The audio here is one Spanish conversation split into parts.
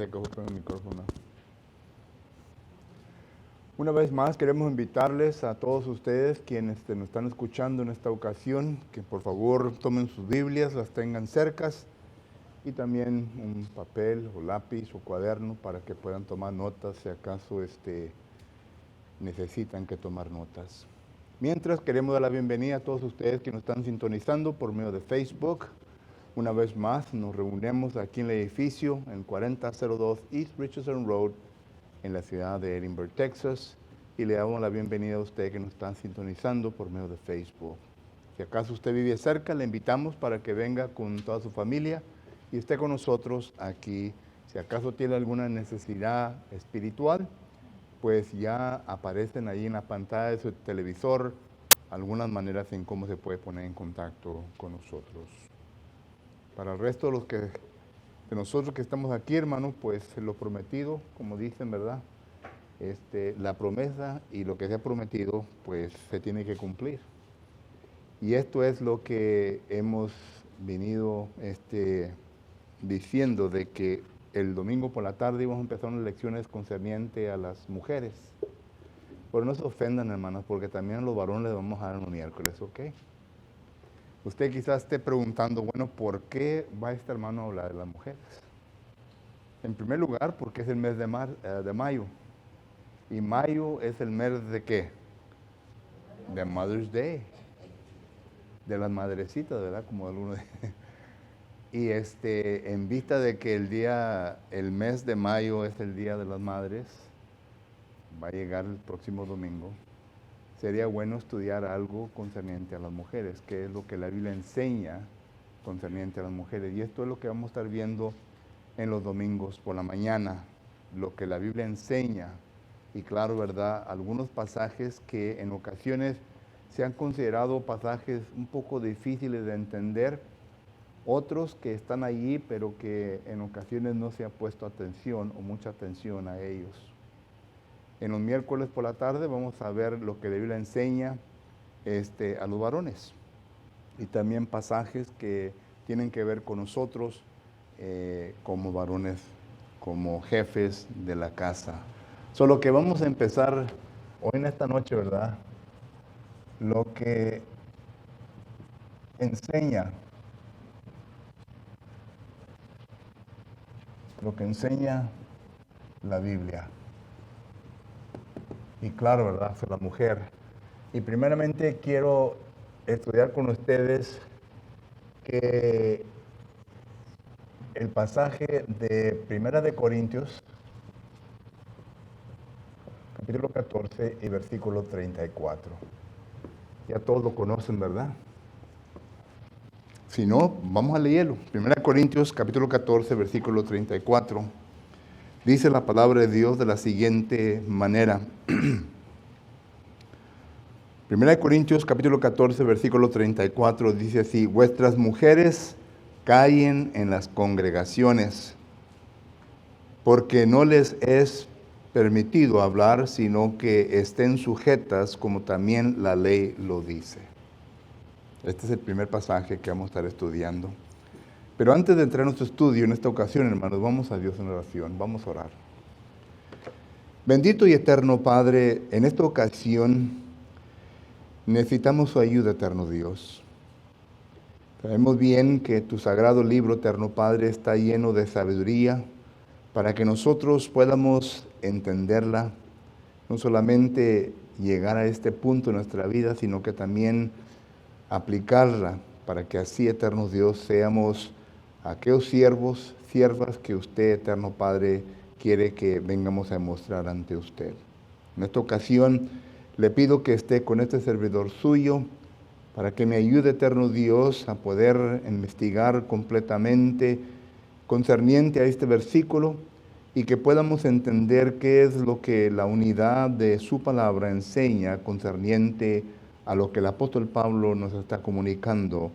Se acabó con el micrófono. Una vez más queremos invitarles a todos ustedes quienes nos están escuchando en esta ocasión que por favor tomen sus Biblias, las tengan cercas y también un papel o lápiz o cuaderno para que puedan tomar notas si acaso necesitan que tomar notas. Mientras queremos dar la bienvenida a todos ustedes que nos están sintonizando por medio de Facebook. Una vez más nos reunimos aquí en el edificio en 4002 East Richardson Road en la ciudad de Edinburgh, Texas, y le damos la bienvenida a usted que nos está sintonizando por medio de Facebook. Si acaso usted vive cerca, le invitamos para que venga con toda su familia y esté con nosotros aquí. Si acaso tiene alguna necesidad espiritual, pues ya aparecen ahí en la pantalla de su televisor algunas maneras en cómo se puede poner en contacto con nosotros. Para el resto de nosotros que estamos aquí, hermano, pues lo prometido, como dicen, ¿verdad? La promesa y lo que se ha prometido, pues se tiene que cumplir. Y esto es lo que hemos venido diciendo, de que el domingo por la tarde íbamos a empezar unas lecciones concernientes a las mujeres. Pero no se ofendan, hermanos, porque también a los varones les vamos a dar un miércoles, ¿ok? Usted quizás esté preguntando, bueno, ¿por qué va este hermano a hablar de las mujeres? En primer lugar, porque es el mes de mayo. Y mayo es el mes de ¿qué? De Mother's Day. De las madrecitas, ¿verdad? Como algunos dicen. Y en vista de que el mes de mayo es el Día de las Madres, va a llegar el próximo domingo, sería bueno estudiar algo concerniente a las mujeres, que es lo que la Biblia enseña concerniente a las mujeres. Y esto es lo que vamos a estar viendo en los domingos por la mañana, lo que la Biblia enseña. Y claro, ¿verdad? Algunos pasajes que en ocasiones se han considerado pasajes un poco difíciles de entender, otros que están allí, pero que en ocasiones no se ha puesto atención o mucha atención a ellos. En los miércoles por la tarde vamos a ver lo que la Biblia enseña a los varones y también pasajes que tienen que ver con nosotros como varones, como jefes de la casa. Solo que vamos a empezar hoy en esta noche, ¿verdad? Lo que enseña la Biblia. Y claro, ¿verdad? Sobre la mujer. Y primeramente quiero estudiar con ustedes que el pasaje de Primera de Corintios, capítulo 14 y versículo 34. Ya todos lo conocen, ¿verdad? Si no, vamos a leerlo. Primera de Corintios, capítulo 14, versículo 34. Dice la palabra de Dios de la siguiente manera. Primera de Corintios, capítulo 14, versículo 34, dice así: vuestras mujeres callen en las congregaciones, porque no les es permitido hablar, sino que estén sujetas, como también la ley lo dice. Este es el primer pasaje que vamos a estar estudiando. Pero antes de entrar en nuestro estudio, en esta ocasión, hermanos, vamos a Dios en oración, vamos a orar. Bendito y eterno Padre, en esta ocasión necesitamos su ayuda, eterno Dios. Sabemos bien que tu sagrado libro, eterno Padre, está lleno de sabiduría para que nosotros podamos entenderla, no solamente llegar a este punto en nuestra vida, sino que también aplicarla para que así, eterno Dios, seamos aquellos siervos, siervas que usted, eterno Padre, quiere que vengamos a demostrar ante usted. En esta ocasión le pido que esté con este servidor suyo para que me ayude, eterno Dios, a poder investigar completamente concerniente a este versículo y que podamos entender qué es lo que la unidad de su palabra enseña concerniente a lo que el apóstol Pablo nos está comunicando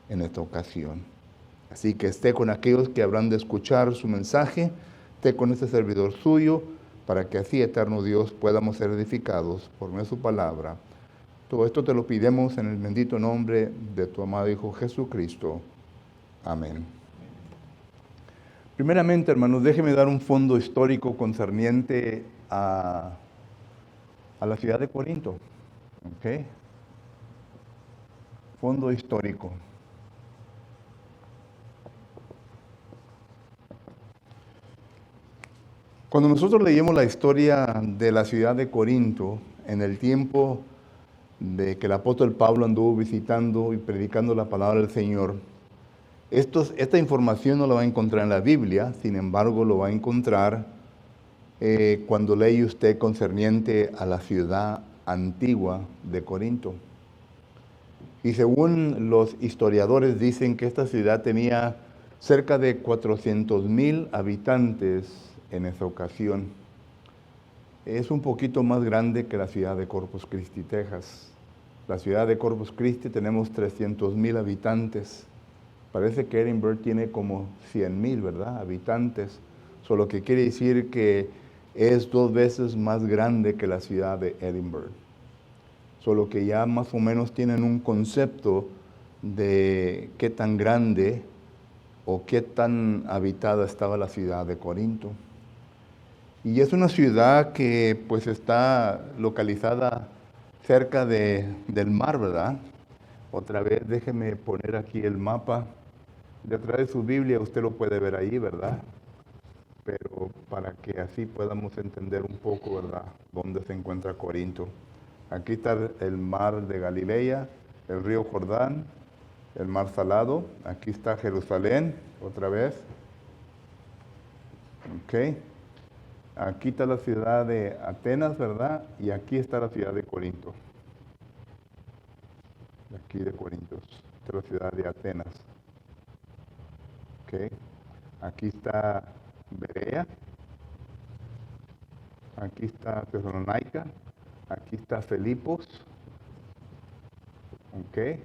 en esta ocasión. Así que esté con aquellos que habrán de escuchar su mensaje, esté con este servidor suyo, para que así, eterno Dios, podamos ser edificados por medio de su palabra. Todo esto te lo pidemos en el bendito nombre de tu amado Hijo Jesucristo. Amén. Primeramente, hermanos, déjenme dar un fondo histórico concerniente a la ciudad de Corinto. ¿Ok? Fondo histórico. Cuando nosotros leímos la historia de la ciudad de Corinto, en el tiempo de que el apóstol Pablo anduvo visitando y predicando la palabra del Señor, esta información no la va a encontrar en la Biblia, sin embargo lo va a encontrar cuando lee usted concerniente a la ciudad antigua de Corinto. Y según los historiadores dicen que esta ciudad tenía cerca de 400,000 habitantes en esa ocasión. Es un poquito más grande que la ciudad de Corpus Christi, Texas. La ciudad de Corpus Christi tenemos 300,000 habitantes. Parece que Edinburgh tiene como 100,000, ¿verdad? Habitantes. Solo que quiere decir que es 2 veces más grande que la ciudad de Edinburgh. Solo que ya más o menos tienen un concepto de qué tan grande o qué tan habitada estaba la ciudad de Corinto. Y es una ciudad que pues está localizada cerca del mar, ¿verdad? Otra vez déjeme poner aquí el mapa. Detrás de su Biblia usted lo puede ver ahí, ¿verdad? Pero para que así podamos entender un poco, ¿verdad?, dónde se encuentra Corinto. Aquí está el mar de Galilea, el río Jordán, el mar Salado. Aquí está Jerusalén, otra vez. Ok. Aquí está la ciudad de Atenas, ¿verdad? Y aquí está la ciudad de Corinto. Aquí de Corintios. Esta es la ciudad de Atenas. Ok. Aquí está Berea. Aquí está Tesalónica. Aquí está Filipos. Ok.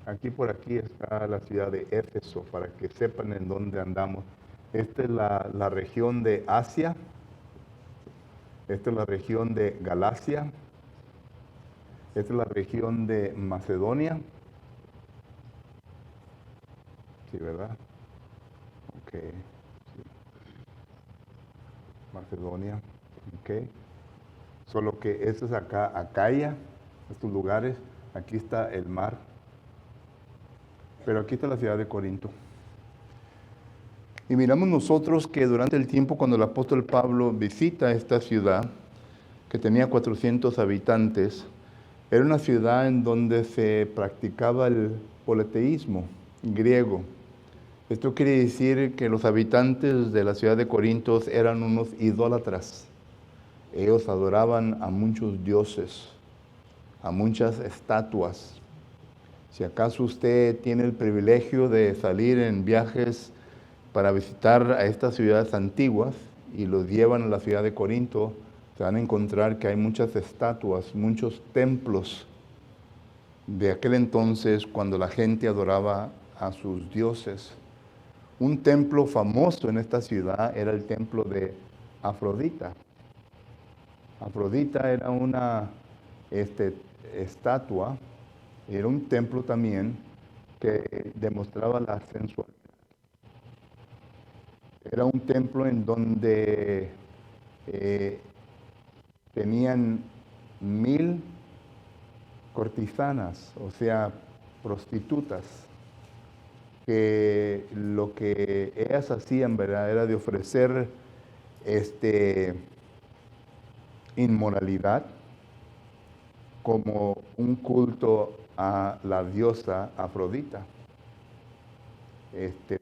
Aquí por aquí está la ciudad de Éfeso, para que sepan en dónde andamos. Esta es la región de Asia. Esta es la región de Galacia. Esta es la región de Macedonia. Sí, ¿verdad? Ok. Sí. Macedonia. Ok. Solo que esto es acá, Acaya, estos lugares. Aquí está el mar. Pero aquí está la ciudad de Corinto. Y miramos nosotros que durante el tiempo cuando el apóstol Pablo visita esta ciudad, que tenía 400 habitantes, era una ciudad en donde se practicaba el politeísmo griego. Esto quiere decir que los habitantes de la ciudad de Corinto eran unos idólatras. Ellos adoraban a muchos dioses, a muchas estatuas. Si acaso usted tiene el privilegio de salir en viajes para visitar a estas ciudades antiguas y los llevan a la ciudad de Corinto, se van a encontrar que hay muchas estatuas, muchos templos de aquel entonces cuando la gente adoraba a sus dioses. Un templo famoso en esta ciudad era el templo de Afrodita. Afrodita era una estatua, era un templo también que demostraba la sensualidad. Era un templo en donde tenían 1,000 cortesanas, o sea, prostitutas, que lo que ellas hacían, ¿verdad?, era de ofrecer inmoralidad como un culto a la diosa Afrodita.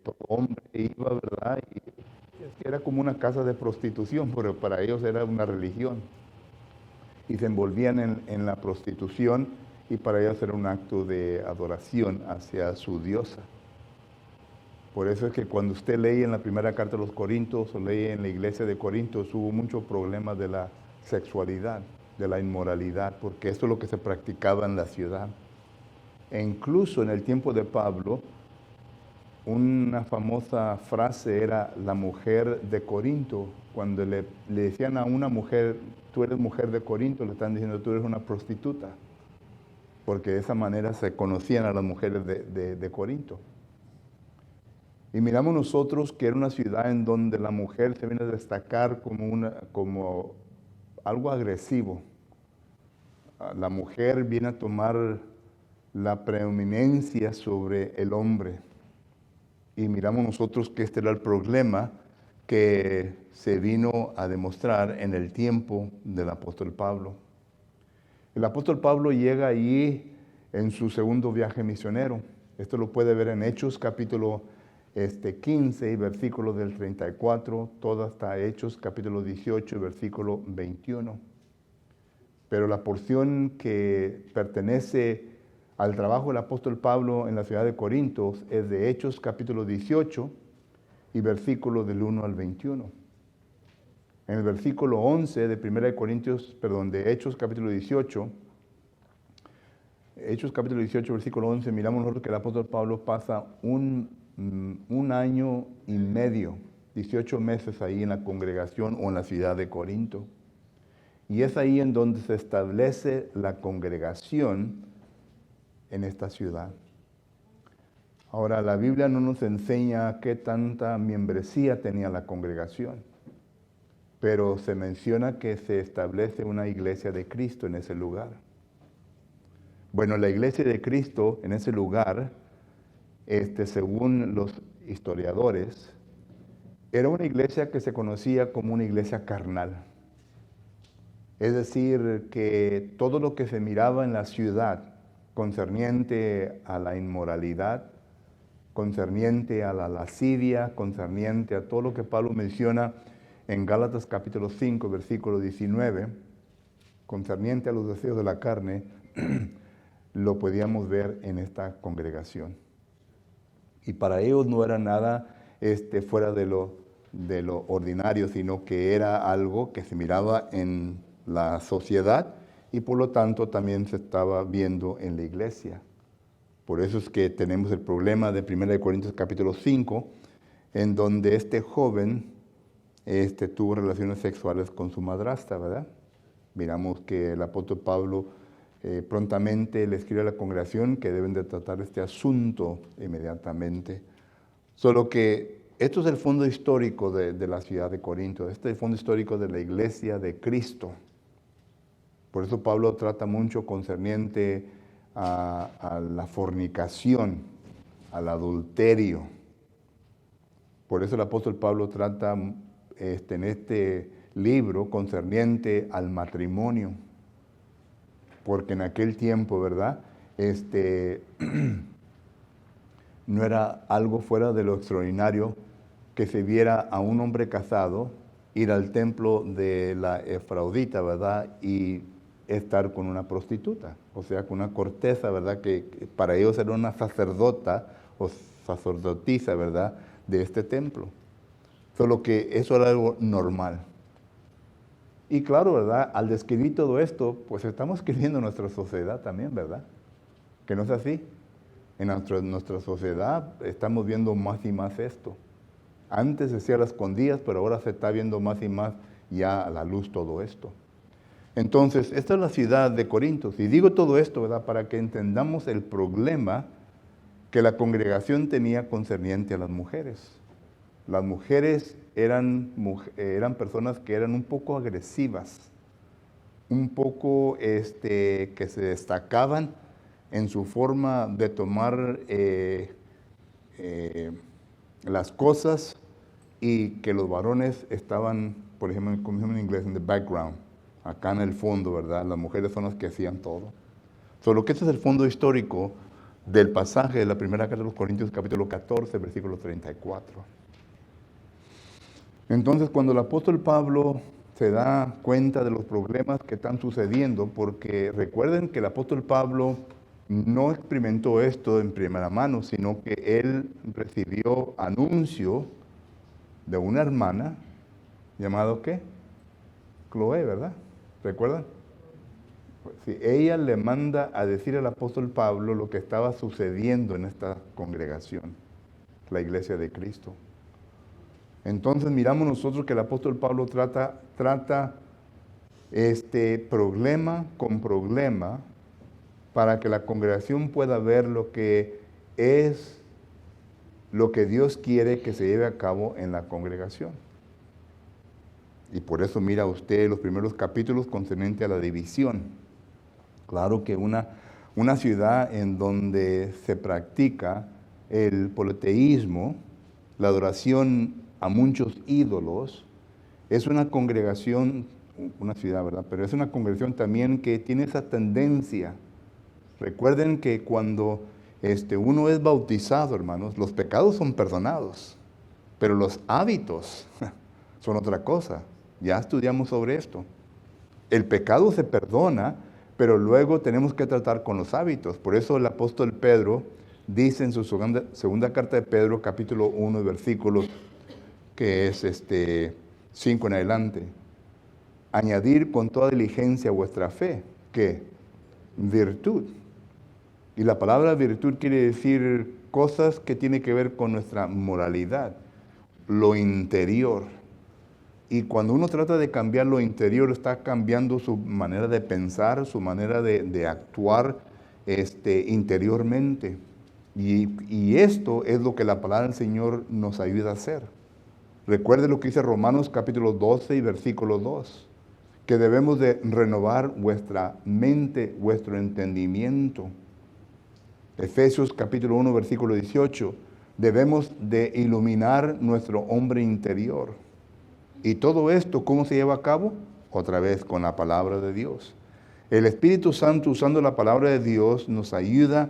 Todo hombre iba, ¿verdad? Y es que era como una casa de prostitución, pero para ellos era una religión. Y se envolvían en la prostitución y para ellos era un acto de adoración hacia su diosa. Por eso es que cuando usted lee en la primera carta de los Corintios o lee en la iglesia de Corintios, hubo muchos problemas de la sexualidad, de la inmoralidad, porque esto es lo que se practicaba en la ciudad. E incluso en el tiempo de Pablo, una famosa frase era la mujer de Corinto. Cuando le decían a una mujer, tú eres mujer de Corinto, le están diciendo, tú eres una prostituta. Porque de esa manera se conocían a las mujeres de Corinto. Y miramos nosotros que era una ciudad en donde la mujer se viene a destacar como algo agresivo. La mujer viene a tomar la preeminencia sobre el hombre. Y miramos nosotros que este era el problema que se vino a demostrar en el tiempo del apóstol Pablo. El apóstol Pablo llega allí en su segundo viaje misionero. Esto lo puede ver en Hechos capítulo 15 y versículo del 34, todo hasta Hechos capítulo 18 y versículo 21. Pero la porción que pertenece al trabajo del apóstol Pablo en la ciudad de Corinto es de Hechos capítulo 18 y versículo del 1 al 21. En el versículo 11 de Hechos capítulo 18, versículo 11, miramos nosotros que el apóstol Pablo pasa un año y medio, 18 meses ahí en la congregación o en la ciudad de Corinto. Y es ahí en donde se establece la congregación en esta ciudad. Ahora, la Biblia no nos enseña qué tanta membresía tenía la congregación, pero se menciona que se establece una iglesia de Cristo en ese lugar. Bueno, la iglesia de Cristo en ese lugar, según los historiadores, era una iglesia que se conocía como una iglesia carnal. Es decir, que todo lo que se miraba en la ciudad concerniente a la inmoralidad, concerniente a la lascivia, concerniente a todo lo que Pablo menciona en Gálatas capítulo 5, versículo 19, concerniente a los deseos de la carne, lo podíamos ver en esta congregación. Y para ellos no era nada fuera de lo ordinario, sino que era algo que se miraba en la sociedad y por lo tanto también se estaba viendo en la iglesia. Por eso es que tenemos el problema de 1 Corintios capítulo 5, en donde este joven tuvo relaciones sexuales con su madrastra, ¿verdad? Miramos que el apóstol Pablo prontamente le escribe a la congregación que deben de tratar este asunto inmediatamente. Solo que esto es el fondo histórico de la ciudad de Corinto, este es el fondo histórico de la iglesia de Cristo. Por eso Pablo trata mucho concerniente a la fornicación, al adulterio. Por eso el apóstol Pablo trata en este libro concerniente al matrimonio. Porque en aquel tiempo, ¿verdad? No era algo fuera de lo extraordinario que se viera a un hombre casado ir al templo de la Efraudita, ¿verdad? Y estar con una prostituta, o sea, con una cortesa, ¿verdad? Que para ellos era una sacerdota o sacerdotisa, ¿verdad? De este templo. Solo que eso era algo normal. Y claro, ¿verdad? Al describir todo esto, pues estamos escribiendo nuestra sociedad también, ¿verdad? Que no es así. En nuestra sociedad estamos viendo más y más esto. Antes se hacía a las escondidas, pero ahora se está viendo más y más ya a la luz todo esto. Entonces, esta es la ciudad de Corinto. Y digo todo esto, ¿verdad? Para que entendamos el problema que la congregación tenía concerniente a las mujeres. Las mujeres eran personas que eran un poco agresivas, un poco que se destacaban en su forma de tomar las cosas y que los varones estaban, por ejemplo, como en inglés, en the background, acá en el fondo, ¿verdad? Las mujeres son las que hacían todo. Solo que este es el fondo histórico del pasaje de la primera carta de los Corintios, capítulo 14, versículo 34. Entonces, cuando el apóstol Pablo se da cuenta de los problemas que están sucediendo, porque recuerden que el apóstol Pablo no experimentó esto en primera mano, sino que él recibió anuncio de una hermana llamada ¿qué? Chloe, ¿verdad? ¿Recuerdan? Sí, ella le manda a decir al apóstol Pablo lo que estaba sucediendo en esta congregación, la iglesia de Cristo. Entonces miramos nosotros que el apóstol Pablo trata problema con problema para que la congregación pueda ver lo que es lo que Dios quiere que se lleve a cabo en la congregación. Y por eso mira usted los primeros capítulos concerniente a la división. Claro que una ciudad en donde se practica el politeísmo, la adoración a muchos ídolos, es una congregación, una ciudad, ¿verdad? Pero es una congregación también que tiene esa tendencia. Recuerden que cuando uno es bautizado, hermanos, los pecados son perdonados, pero los hábitos son otra cosa. Ya estudiamos sobre esto. El pecado se perdona, pero luego tenemos que tratar con los hábitos. Por eso el apóstol Pedro dice en su segunda carta de Pedro, capítulo 1, versículo que es 5 en adelante. Añadir con toda diligencia vuestra fe. ¿Qué? Virtud. Y la palabra virtud quiere decir cosas que tienen que ver con nuestra moralidad, lo interior. Y cuando uno trata de cambiar lo interior, está cambiando su manera de pensar, su manera de actuar interiormente. Y esto es lo que la palabra del Señor nos ayuda a hacer. Recuerde lo que dice Romanos capítulo 12 y versículo 2, que debemos de renovar vuestra mente, vuestro entendimiento. Efesios capítulo 1 versículo 18, debemos de iluminar nuestro hombre interior. Y todo esto, ¿cómo se lleva a cabo? Otra vez con la palabra de Dios. El Espíritu Santo, usando la palabra de Dios, nos ayuda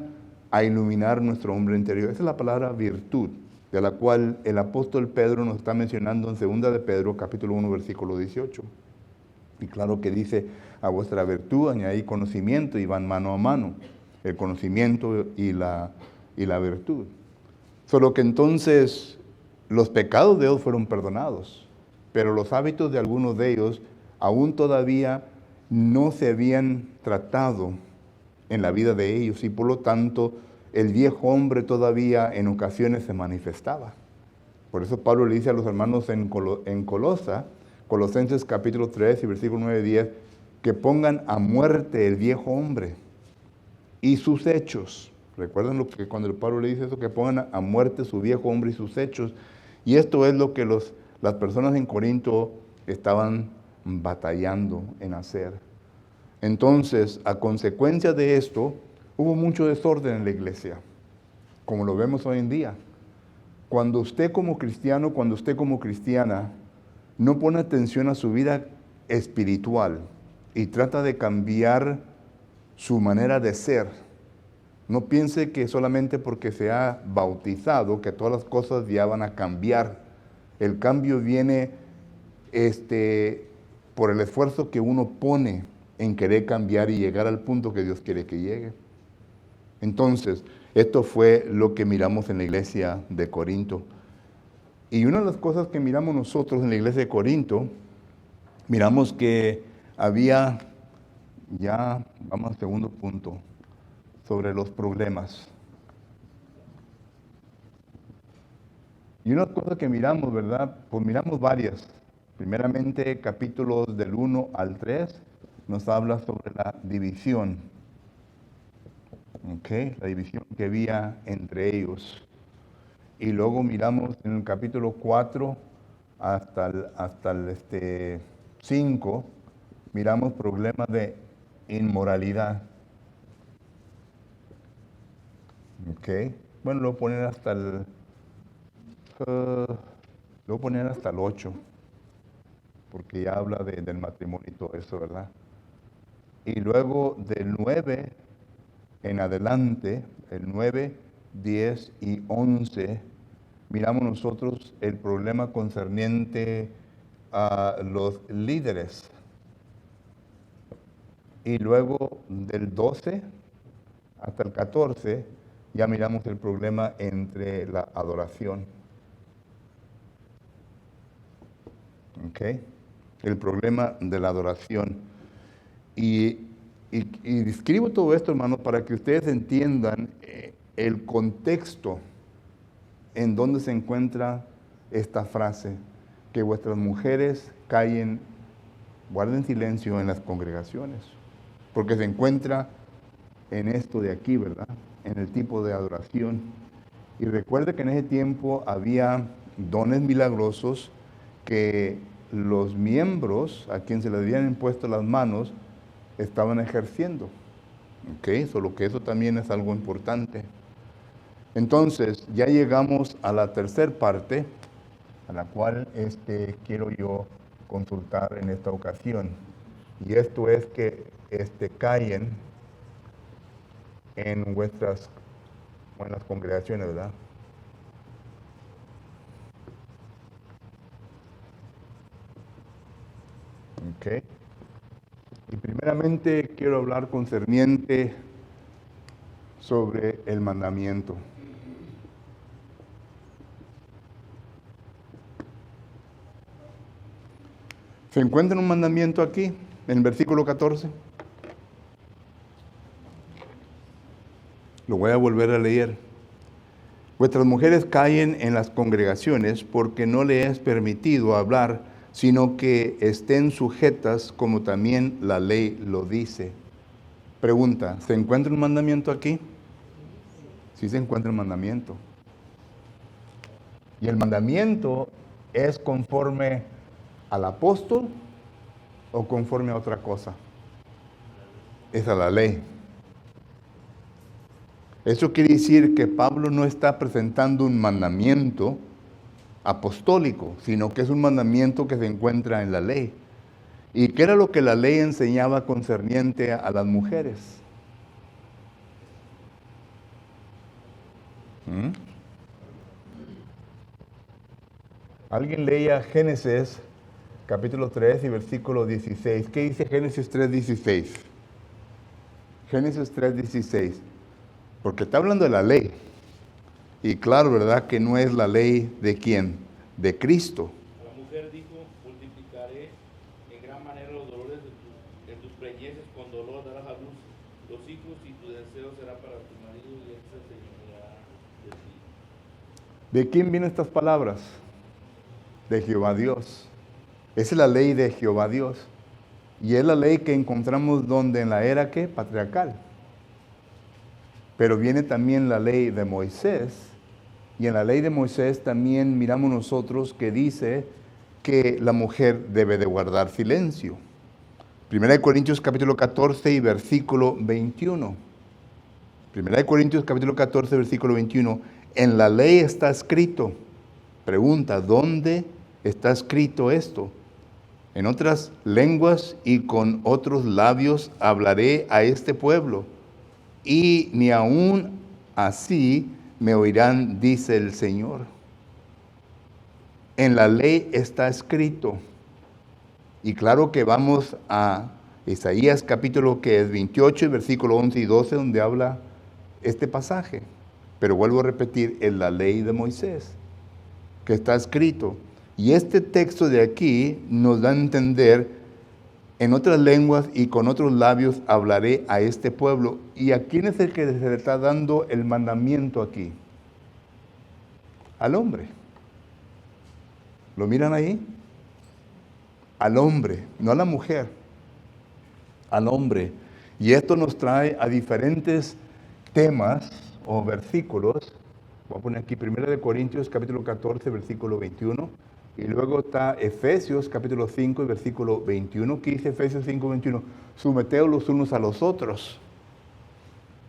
a iluminar nuestro hombre interior. Esa es la palabra virtud, de la cual el apóstol Pedro nos está mencionando en 2 de Pedro, capítulo 1, versículo 18. Y claro que dice, a vuestra virtud añadid conocimiento, y van mano a mano, el conocimiento y la virtud. Solo que entonces los pecados de ellos fueron perdonados, pero los hábitos de algunos de ellos aún todavía no se habían tratado en la vida de ellos, y por lo tanto el viejo hombre todavía en ocasiones se manifestaba. Por eso Pablo le dice a los hermanos en Colosenses capítulo 3 y versículo 9 y 10, que pongan a muerte el viejo hombre y sus hechos. Recuerden lo que cuando el Pablo le dice eso, que pongan a muerte su viejo hombre y sus hechos. Y esto es lo que las personas en Corinto estaban batallando en hacer. Entonces, a consecuencia de esto, hubo mucho desorden en la iglesia, como lo vemos hoy en día. Cuando usted como cristiano, cuando usted como cristiana, no pone atención a su vida espiritual y trata de cambiar su manera de ser, no piense que solamente porque se ha bautizado, que todas las cosas ya van a cambiar. El cambio viene por el esfuerzo que uno pone en querer cambiar y llegar al punto que Dios quiere que llegue. Entonces, esto fue lo que miramos en la iglesia de Corinto. Y una de las cosas que miramos nosotros en la iglesia de Corinto, miramos que había, ya vamos al segundo punto, sobre los problemas. Y una cosa que miramos, ¿verdad? Pues miramos varias. Primeramente, capítulos del 1 al 3 nos habla sobre la división. ¿Ok? La división que había entre ellos. Y luego miramos en el capítulo 4 hasta el 5, miramos problemas de inmoralidad. ¿Ok? Bueno, lo voy a poner hasta el 8, porque ya habla del matrimonio y todo eso, ¿verdad? Y luego del 9 en adelante, el 9, 10 y 11, miramos nosotros el problema concerniente a los líderes. Y luego del 12 hasta el 14, ya miramos el problema entre la adoración. ¿Ok? El problema de la adoración. Y escribo todo esto, hermanos, para que ustedes entiendan el contexto en donde se encuentra esta frase, que vuestras mujeres callen, guarden silencio en las congregaciones, porque se encuentra en esto de aquí, ¿verdad? En el tipo de adoración. Y recuerde que en ese tiempo había dones milagrosos que los miembros a quien se les habían impuesto las manos estaban ejerciendo. ¿Ok? Solo que eso también es algo importante. Entonces, ya llegamos a la tercera parte, a la cual quiero yo consultar en esta ocasión. Y esto es que callen en vuestras buenas congregaciones, ¿verdad? Ok. Y primeramente quiero hablar concerniente sobre el mandamiento. ¿Se encuentra un mandamiento aquí, en el versículo 14? Lo voy a volver a leer. Vuestras mujeres callen en las congregaciones porque no le es permitido hablar, sino que estén sujetas como también la ley lo dice. Pregunta, ¿se encuentra un mandamiento aquí? Sí se encuentra un mandamiento. Y el mandamiento es conforme al apóstol o conforme a otra cosa. Es a la ley. Eso quiere decir que Pablo no está presentando un mandamiento apostólico, sino que es un mandamiento que se encuentra en la ley. ¿Y qué era lo que la ley enseñaba concerniente a las mujeres? ¿Mm? Alguien leía Génesis capítulo 3 y versículo 16. ¿Qué dice Génesis 3:16? Génesis 3:16. Porque está hablando de la ley. Y claro, ¿verdad? Que no es la ley de quién, de Cristo. La mujer dijo, multiplicaré en gran manera los dolores de tus preñeces, con dolor darás a luz los hijos y tu deseo será para tu marido y él se señoreará de ti. ¿De quién vienen estas palabras? De Jehová Dios. Esa es la ley de Jehová Dios. Y es la ley que encontramos donde en la era ¿qué? Patriarcal. Pero viene también la ley de Moisés. Y en la ley de Moisés también miramos nosotros que dice que la mujer debe de guardar silencio. Primera de Corintios capítulo 14 y versículo 21. Primera de Corintios capítulo 14, versículo 21. En la ley está escrito. Pregunta, ¿dónde está escrito esto? En otras lenguas y con otros labios hablaré a este pueblo, y ni aún así me oirán, dice el Señor. En la ley está escrito. Y claro que vamos a Isaías capítulo que es 28, y versículo 11 y 12, donde habla este pasaje. Pero vuelvo a repetir, en la ley de Moisés, que está escrito. Y este texto de aquí nos da a entender, en otras lenguas y con otros labios hablaré a este pueblo. ¿Y a quién es el que se le está dando el mandamiento aquí? Al hombre. ¿Lo miran ahí? Al hombre, no a la mujer. Al hombre. Y esto nos trae a diferentes temas o versículos. Voy a poner aquí 1 de Corintios capítulo 14, versículo 21. Y luego está Efesios capítulo 5 y versículo 21. ¿Qué dice Efesios 5, 21? Someteos los unos a los otros.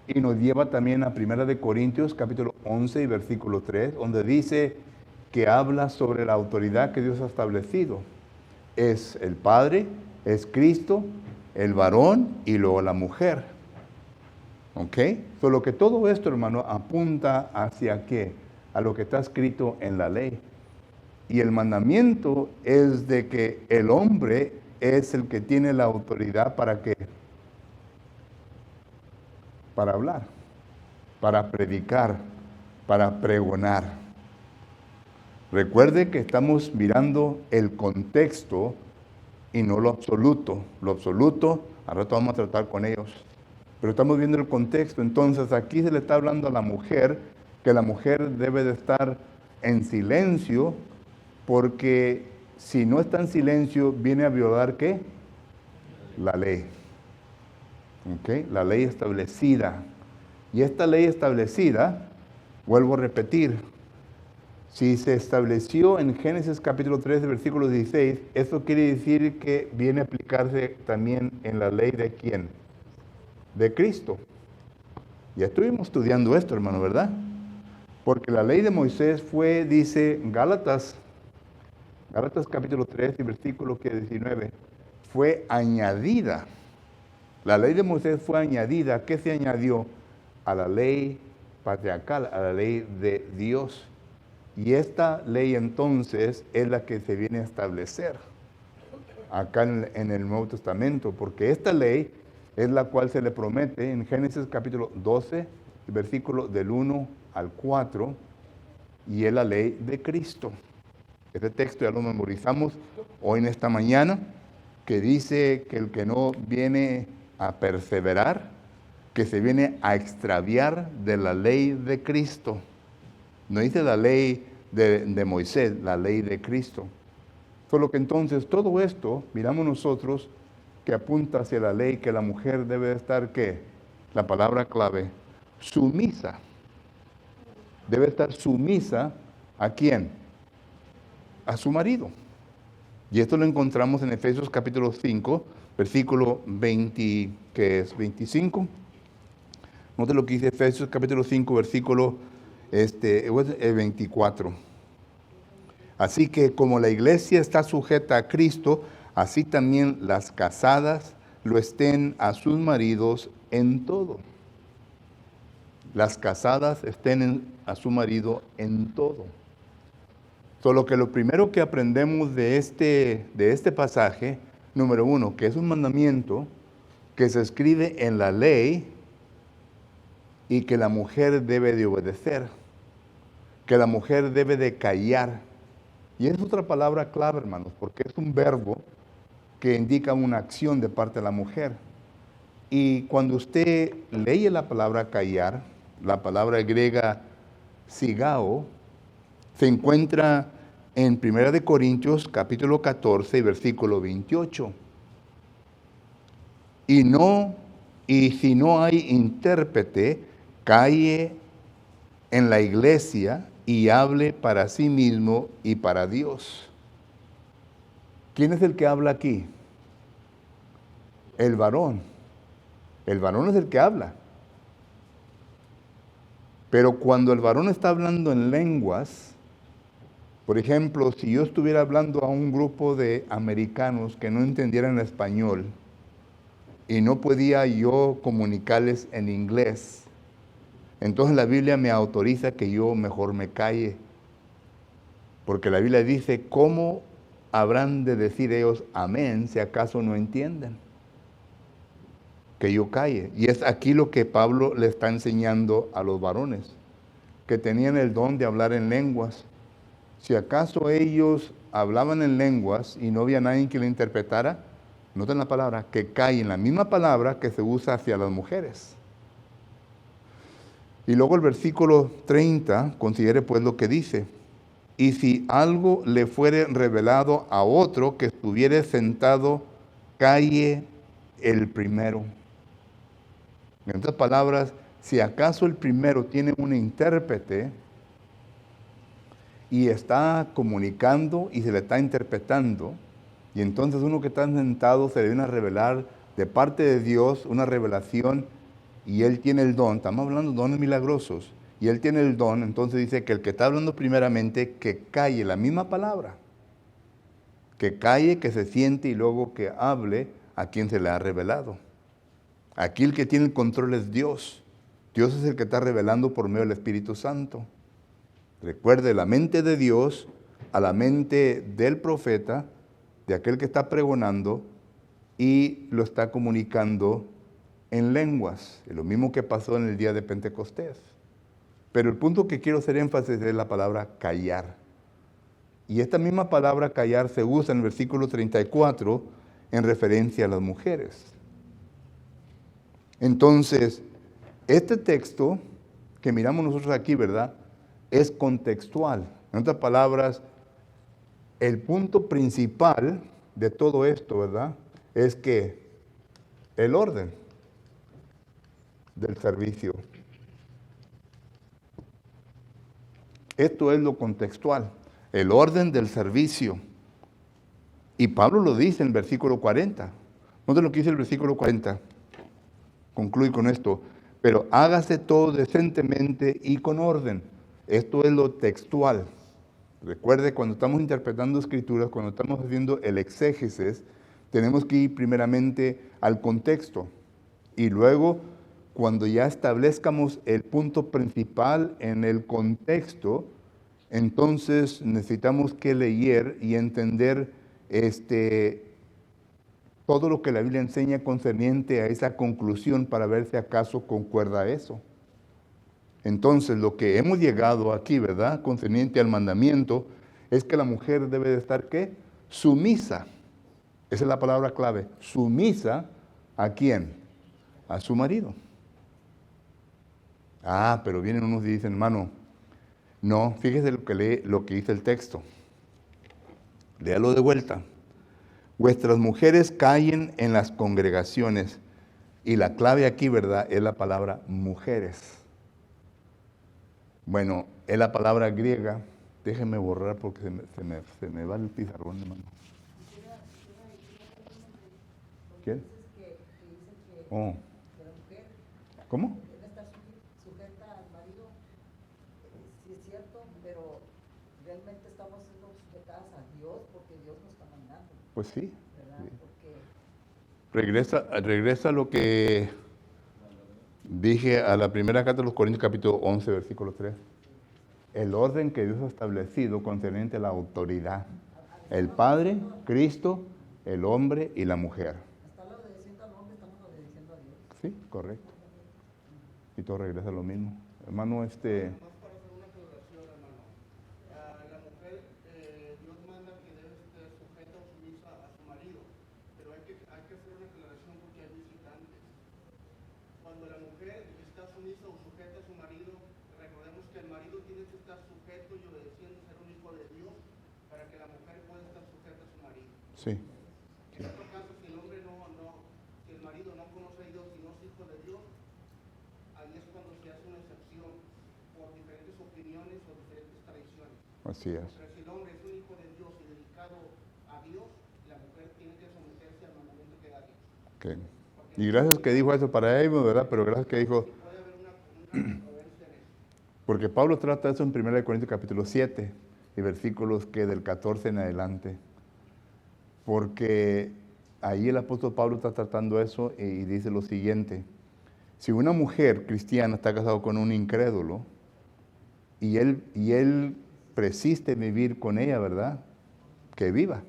Y nos lleva también a 1 de Corintios capítulo 11 y versículo 3, donde dice que habla sobre la autoridad que Dios ha establecido. Es el Padre, es Cristo, el varón y luego la mujer. ¿Ok? Solo que todo esto, hermano, apunta hacia qué? A lo que está escrito en la ley. Y el mandamiento es de que el hombre es el que tiene la autoridad para qué? Para hablar, para predicar, para pregonar. Recuerde que estamos mirando el contexto y no lo absoluto. Lo absoluto, al rato vamos a tratar con ellos. Pero estamos viendo el contexto. Entonces aquí se le está hablando a la mujer que la mujer debe de estar en silencio, porque si no está en silencio viene a violar ¿qué? La ley. ¿Ok? La ley establecida. Y esta ley establecida Vuelvo a repetir, si se estableció en Génesis capítulo 13, versículo 16, eso quiere decir que viene a aplicarse también en la ley de ¿quién? De Cristo. Ya estuvimos estudiando esto, hermano, ¿verdad? Porque la ley de Moisés fue, dice Gálatas capítulo 3 y versículo 19, fue añadida. La ley de Moisés fue añadida. ¿Qué se añadió? A la ley patriarcal, a la ley de Dios. Y esta ley entonces es la que se viene a establecer acá en el Nuevo Testamento, porque esta ley es la cual se le promete en Génesis capítulo 12, versículo del 1 al 4, y es la ley de Cristo. Este texto ya lo memorizamos hoy en esta mañana, que dice que el que no viene a perseverar, que se viene a extraviar de la ley de Cristo. No dice la ley de Moisés, la ley de Cristo. Solo que entonces todo esto, miramos nosotros, que apunta hacia la ley, que la mujer debe estar, ¿qué? La palabra clave, sumisa. Debe estar sumisa, ¿a quién? A su marido. Y esto lo encontramos en Efesios capítulo 5, versículo 20, que es 25. Note lo que dice Efesios capítulo 5, versículo 24. Así que como la iglesia está sujeta a Cristo, así también las casadas lo estén a sus maridos en todo. Las casadas estén a su marido en todo. Solo que lo primero que aprendemos de este pasaje, número 1, que es un mandamiento que se escribe en la ley y que la mujer debe de obedecer, que la mujer debe de callar. Y es otra palabra clave, hermanos, porque es un verbo que indica una acción de parte de la mujer. Y cuando usted lee la palabra callar, la palabra griega sigao, se encuentra en 1 de Corintios capítulo 14, versículo 28. Y si no hay intérprete, calle en la iglesia y hable para sí mismo y para Dios. ¿Quién es el que habla aquí? El varón. El varón es el que habla. Pero cuando el varón está hablando en lenguas, por ejemplo, si yo estuviera hablando a un grupo de americanos que no entendieran español y no podía yo comunicarles en inglés, entonces la Biblia me autoriza que yo mejor me calle. Porque la Biblia dice, ¿cómo habrán de decir ellos amén si acaso no entienden? Que yo calle. Y es aquí lo que Pablo le está enseñando a los varones, que tenían el don de hablar en lenguas. Si acaso ellos hablaban en lenguas y no había nadie que le interpretara, noten la palabra, que calle en la misma palabra que se usa hacia las mujeres. Y luego el versículo 30, considere pues lo que dice. Y si algo le fuere revelado a otro que estuviere sentado, calle el primero. En otras palabras, si acaso el primero tiene un intérprete y está comunicando y se le está interpretando, y entonces uno que está sentado se le viene a revelar de parte de Dios una revelación y él tiene el don, estamos hablando de dones milagrosos, y él tiene el don, entonces dice que el que está hablando primeramente, que calle la misma palabra, que calle, que se siente y luego que hable a quien se le ha revelado. Aquí el que tiene el control es Dios. Dios es el que está revelando por medio del Espíritu Santo. Recuerde, la mente de Dios a la mente del profeta, de aquel que está pregonando y lo está comunicando en lenguas. Es lo mismo que pasó en el día de Pentecostés. Pero el punto que quiero hacer énfasis es la palabra callar. Y esta misma palabra callar se usa en el versículo 34 en referencia a las mujeres. Entonces, este texto que miramos nosotros aquí, ¿verdad?, es contextual. En otras palabras, el punto principal de todo esto, ¿verdad?, es que el orden del servicio. Esto es lo contextual, el orden del servicio. Y Pablo lo dice en el versículo 40. Noten lo que dice el versículo 40. Concluye con esto. Pero hágase todo decentemente y con orden. Esto es lo textual. Recuerde, cuando estamos interpretando escrituras, cuando estamos haciendo el exégesis, tenemos que ir primeramente al contexto. Y luego, cuando ya establezcamos el punto principal en el contexto, entonces necesitamos que leer y entender todo lo que la Biblia enseña concerniente a esa conclusión para ver si acaso concuerda eso. Entonces, lo que hemos llegado aquí, ¿verdad? Concerniente al mandamiento, es que la mujer debe de estar, ¿qué? Sumisa. Esa es la palabra clave. Sumisa, ¿a quién? A su marido. Ah, pero vienen unos y dicen, hermano, no, fíjese lo que dice el texto. Léalo de vuelta. Vuestras mujeres callen en las congregaciones. Y la clave aquí, ¿verdad? Es la palabra mujeres. Bueno, es la palabra griega. Déjenme borrar porque se me va el pizarrón, hermano. ¿Quién? Oh. ¿Cómo? Debe estar sujeta al marido, sí es cierto, pero realmente estamos siendo sujetadas a Dios porque Dios nos está mandando, Pues sí. ¿verdad? Sí. Porque Regresa a lo que dije a la primera carta de los Corintios, capítulo 11, versículo 3. El orden que Dios ha establecido concerniente a la autoridad. El Padre, Cristo, el hombre y la mujer. está lo obedeciendo al hombre, estamos obedeciendo a Dios. Sí, correcto. Y todo regresa a lo mismo. Hermano, Más para hacer una aclaración, hermano. La mujer, Dios manda que debe estar sujeta o sumisa a su marido, pero hay que hacer una aclaración porque hay visitantes. Cuando la mujer está sumisa o sujeta a su marido, recordemos que el marido tiene que estar sujeto y obedeciendo, ser un hijo de Dios, para que la mujer pueda estar sujeta a su marido. sí. En otro caso, si el hombre si el marido no conoce a Dios y no es hijo de Dios, ahí es cuando se hace una excepción por diferentes opiniones o diferentes tradiciones. Así es. Pero si el hombre es un hijo de Dios y dedicado a Dios, la mujer tiene que someterse al mandamiento que da Dios. Okay. Y gracias que dijo eso para ellos, ¿verdad? Pero gracias que dijo, Puede haber una controversia en eso. porque Pablo trata eso en 1 Corintios capítulo 7 y versículos que del 14 en adelante. Porque ahí el apóstol Pablo está tratando eso y dice lo siguiente. Si una mujer cristiana está casada con un incrédulo y él persiste en vivir con ella, ¿verdad? Que viva.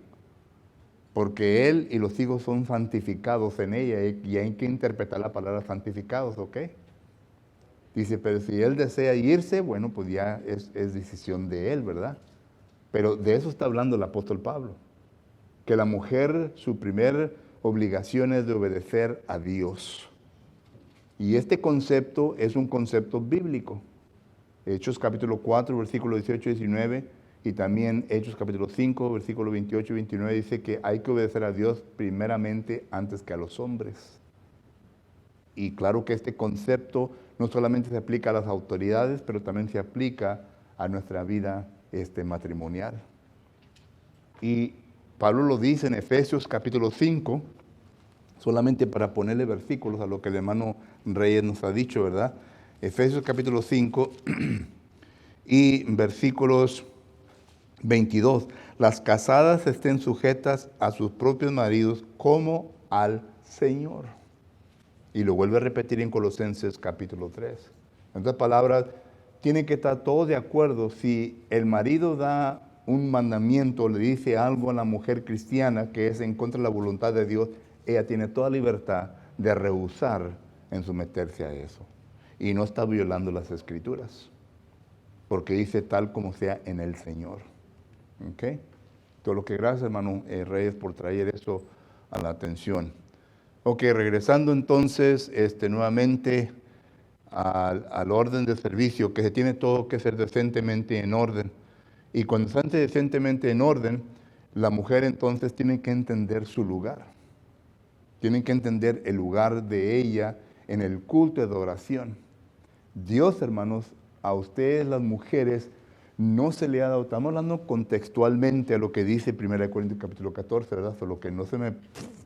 Porque él y los hijos son santificados en ella y hay que interpretar la palabra santificados, ¿ok? Dice, pero si él desea irse, bueno, pues ya es decisión de él, ¿verdad? Pero de eso está hablando el apóstol Pablo. Que la mujer, su primer obligación es de obedecer a Dios. Y este concepto es un concepto bíblico. Hechos capítulo 4, versículo 18 y 19, y también Hechos capítulo 5, versículo 28 y 29, dice que hay que obedecer a Dios primeramente antes que a los hombres. Y claro que este concepto no solamente se aplica a las autoridades, pero también se aplica a nuestra vida matrimonial. Y Pablo lo dice en Efesios capítulo 5, solamente para ponerle versículos a lo que el hermano Reyes nos ha dicho, ¿verdad? Efesios capítulo 5 y versículos 22. Las casadas estén sujetas a sus propios maridos como al Señor. Y lo vuelve a repetir en Colosenses capítulo 3. En otras palabras, tienen que estar todos de acuerdo. Si el marido da un mandamiento, le dice algo a la mujer cristiana que es en contra de la voluntad de Dios, ella tiene toda libertad de rehusar en someterse a eso. Y no está violando las escrituras, porque dice tal como sea en el Señor. ¿Ok? Todo lo que gracias, hermano Reyes, por traer eso a la atención. Ok, regresando entonces nuevamente al orden del servicio, que se tiene todo que ser decentemente en orden. Y cuando está decentemente en orden, la mujer entonces tiene que entender su lugar. Tienen que entender el lugar de ella en el culto de adoración. Dios, hermanos, a ustedes las mujeres no se le ha dado, estamos hablando contextualmente a lo que dice 1 Corintios capítulo 14, ¿verdad? Solo que no se me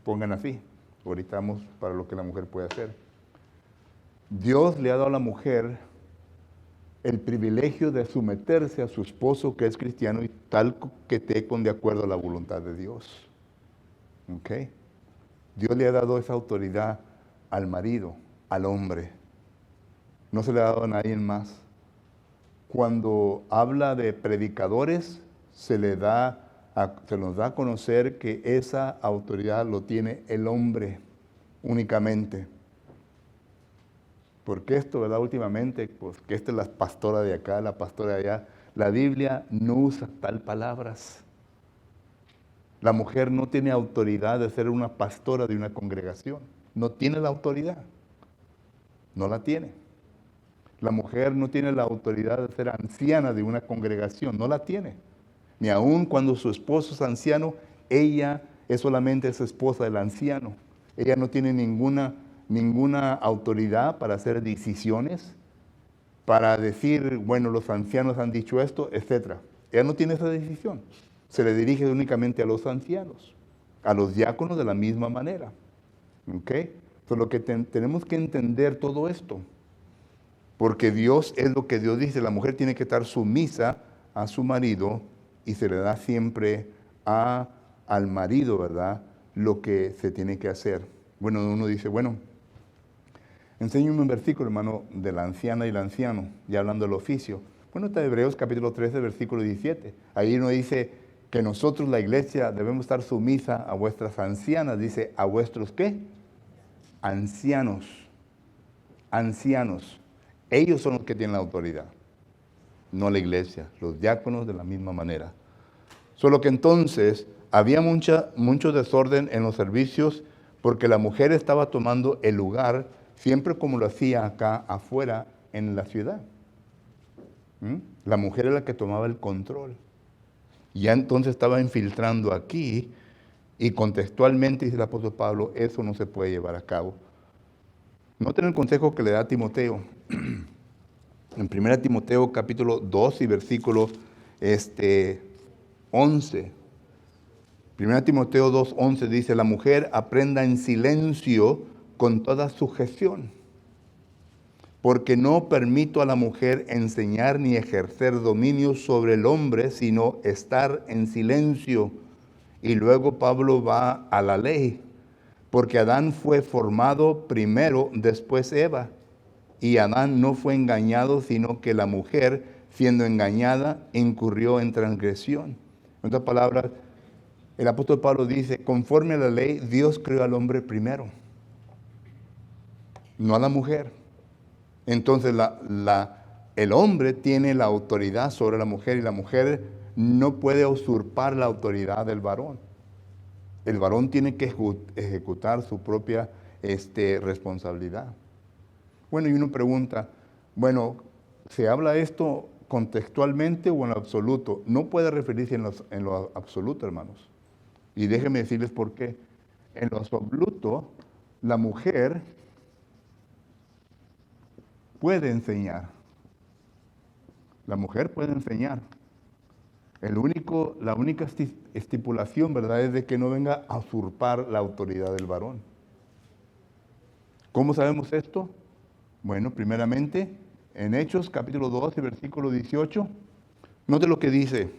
pongan así. Ahorita vamos para lo que la mujer puede hacer. Dios le ha dado a la mujer el privilegio de someterse a su esposo que es cristiano y tal que esté de acuerdo a la voluntad de Dios. ¿Ok? Dios le ha dado esa autoridad al marido, al hombre. No se le ha dado a nadie más. Cuando habla de predicadores, se nos da a conocer que esa autoridad lo tiene el hombre únicamente. Porque esto, ¿verdad? Últimamente, pues que esta es la pastora de acá, la pastora de allá. La Biblia no usa tal palabras. La mujer no tiene autoridad de ser una pastora de una congregación. No tiene la autoridad. No la tiene. La mujer no tiene la autoridad de ser anciana de una congregación. No la tiene. Ni aun cuando su esposo es anciano, ella es solamente esa esposa del anciano. Ella no tiene ninguna autoridad para hacer decisiones, para decir, bueno, los ancianos han dicho esto, etc. Ella no tiene esa decisión. Se le dirige únicamente a los ancianos, a los diáconos de la misma manera. ¿Ok? Entonces lo que tenemos que entender todo esto, porque Dios es lo que Dios dice, la mujer tiene que estar sumisa a su marido y se le da siempre al marido, ¿verdad? Lo que se tiene que hacer. Bueno, uno dice, bueno, enséñame un versículo, hermano, de la anciana y el anciano, ya hablando del oficio. Bueno, está Hebreos capítulo 13, versículo 17. Ahí uno dice que nosotros, la iglesia, debemos estar sumisa a vuestras ancianas. Dice, ¿a vuestros qué? Ancianos. Ancianos. Ellos son los que tienen la autoridad, no la iglesia. Los diáconos de la misma manera. Solo que entonces había mucho desorden en los servicios porque la mujer estaba tomando el lugar siempre como lo hacía acá afuera en la ciudad. La mujer era la que tomaba el control. Ya entonces estaba infiltrando aquí y contextualmente dice el apóstol Pablo, eso no se puede llevar a cabo. Noten el consejo que le da a Timoteo. En 1 Timoteo capítulo 2 y versículo 11. 1 Timoteo 2:11 dice, la mujer aprenda en silencio con toda sujeción, porque no permito a la mujer enseñar ni ejercer dominio sobre el hombre, sino estar en silencio. Y luego Pablo va a la ley, porque Adán fue formado primero, después Eva. Y Adán no fue engañado, sino que la mujer, siendo engañada, incurrió en transgresión. En otras palabras, el apóstol Pablo dice, conforme a la ley, Dios creó al hombre primero, no a la mujer. Entonces el hombre tiene la autoridad sobre la mujer y la mujer no puede usurpar la autoridad del varón. El varón tiene que ejecutar su propia responsabilidad. Bueno, y uno pregunta, bueno, ¿se habla esto contextualmente o en lo absoluto? No puede referirse en lo absoluto, hermanos. Y déjenme decirles por qué. En lo absoluto, la mujer puede enseñar. La mujer puede enseñar. La única estipulación, ¿verdad?, es de que no venga a usurpar la autoridad del varón. ¿Cómo sabemos esto? Bueno, primeramente, en Hechos capítulo 12, versículo 18, note lo que dice.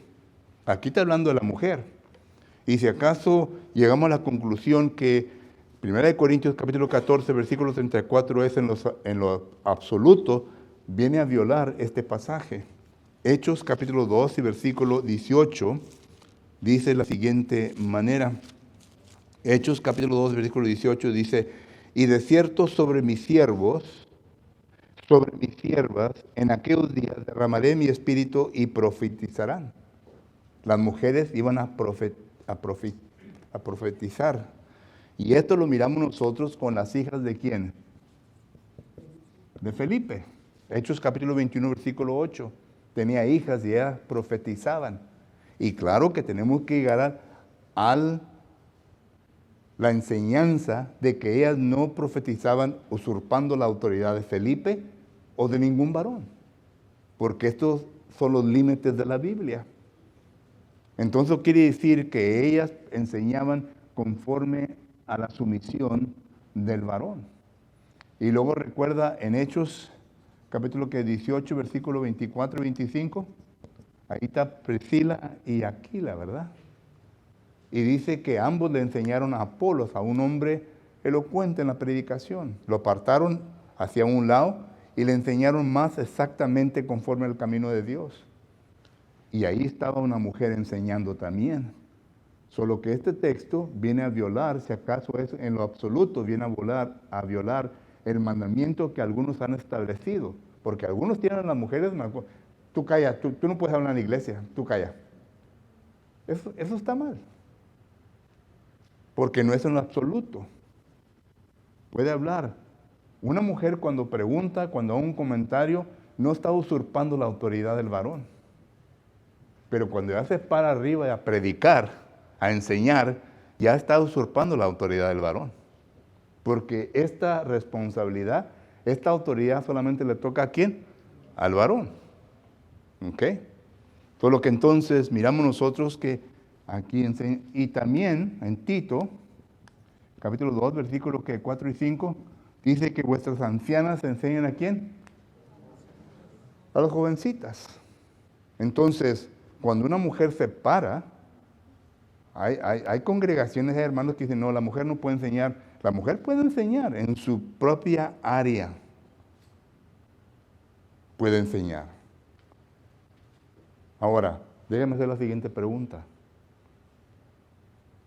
Aquí está hablando de la mujer. Y si acaso llegamos a la conclusión que 1 Corintios capítulo 14, versículo 34 es en lo absoluto, viene a violar este pasaje. Hechos capítulo 2 y versículo 18 dice de la siguiente manera. Hechos capítulo 2, versículo 18 dice, y de cierto sobre mis siervos, sobre mis siervas, en aquellos días derramaré mi espíritu y profetizarán. Las mujeres iban a profetizar. Y esto lo miramos nosotros con las hijas de ¿quién? De Felipe. Hechos capítulo 21, versículo 8. Tenía hijas y ellas profetizaban. Y claro que tenemos que llegar a la enseñanza de que ellas no profetizaban usurpando la autoridad de Felipe o de ningún varón. Porque esto son los límites de la Biblia. Entonces quiere decir que ellas enseñaban conforme a la sumisión del varón. Y luego recuerda en Hechos, capítulo 18, versículo 24 y 25, ahí está Priscila y Aquila, ¿verdad? Y dice que ambos le enseñaron a Apolos, a un hombre elocuente en la predicación. Lo apartaron hacia un lado y le enseñaron más exactamente conforme al camino de Dios. Y ahí estaba una mujer enseñando también. Solo que este texto viene a violar, si acaso es en lo absoluto, viene a violar el mandamiento que algunos han establecido. Porque algunos tienen a las mujeres, tú calla, tú no puedes hablar en la iglesia, tú calla. Eso está mal. Porque no es en lo absoluto. Puede hablar. Una mujer cuando pregunta, cuando da un comentario, no está usurpando la autoridad del varón. Pero cuando ya se para arriba a predicar, a enseñar, ya está usurpando la autoridad del varón. Porque esta responsabilidad, esta autoridad solamente le toca ¿a quién? Al varón. ¿Ok? Solo que entonces miramos nosotros que aquí enseña, y también en Tito, capítulo 2, versículos 4 y 5, dice que vuestras ancianas enseñan ¿a quién? A las jovencitas. Entonces, cuando una mujer se para, hay congregaciones, hay hermanos que dicen, no, la mujer no puede enseñar. La mujer puede enseñar en su propia área. Puede enseñar. Ahora, déjame hacer la siguiente pregunta.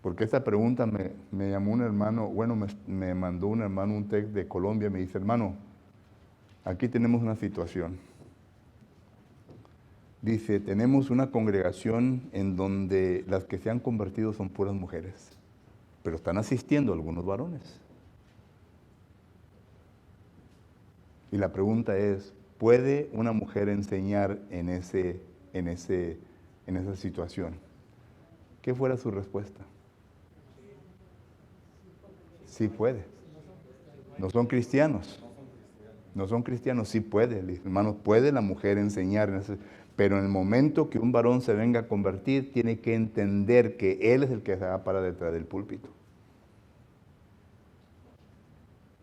Porque esta pregunta me llamó un hermano, bueno, me mandó un hermano un texto de Colombia, me dice, hermano, aquí tenemos una situación. Dice, tenemos una congregación en donde las que se han convertido son puras mujeres, pero están asistiendo algunos varones. Y la pregunta es, ¿puede una mujer enseñar en esa situación? ¿Qué fuera su respuesta? Sí puede. No son cristianos. No son cristianos, sí puede. Hermanos, puede la mujer enseñar en ese. Pero en el momento que un varón se venga a convertir, tiene que entender que él es el que se va para detrás del púlpito.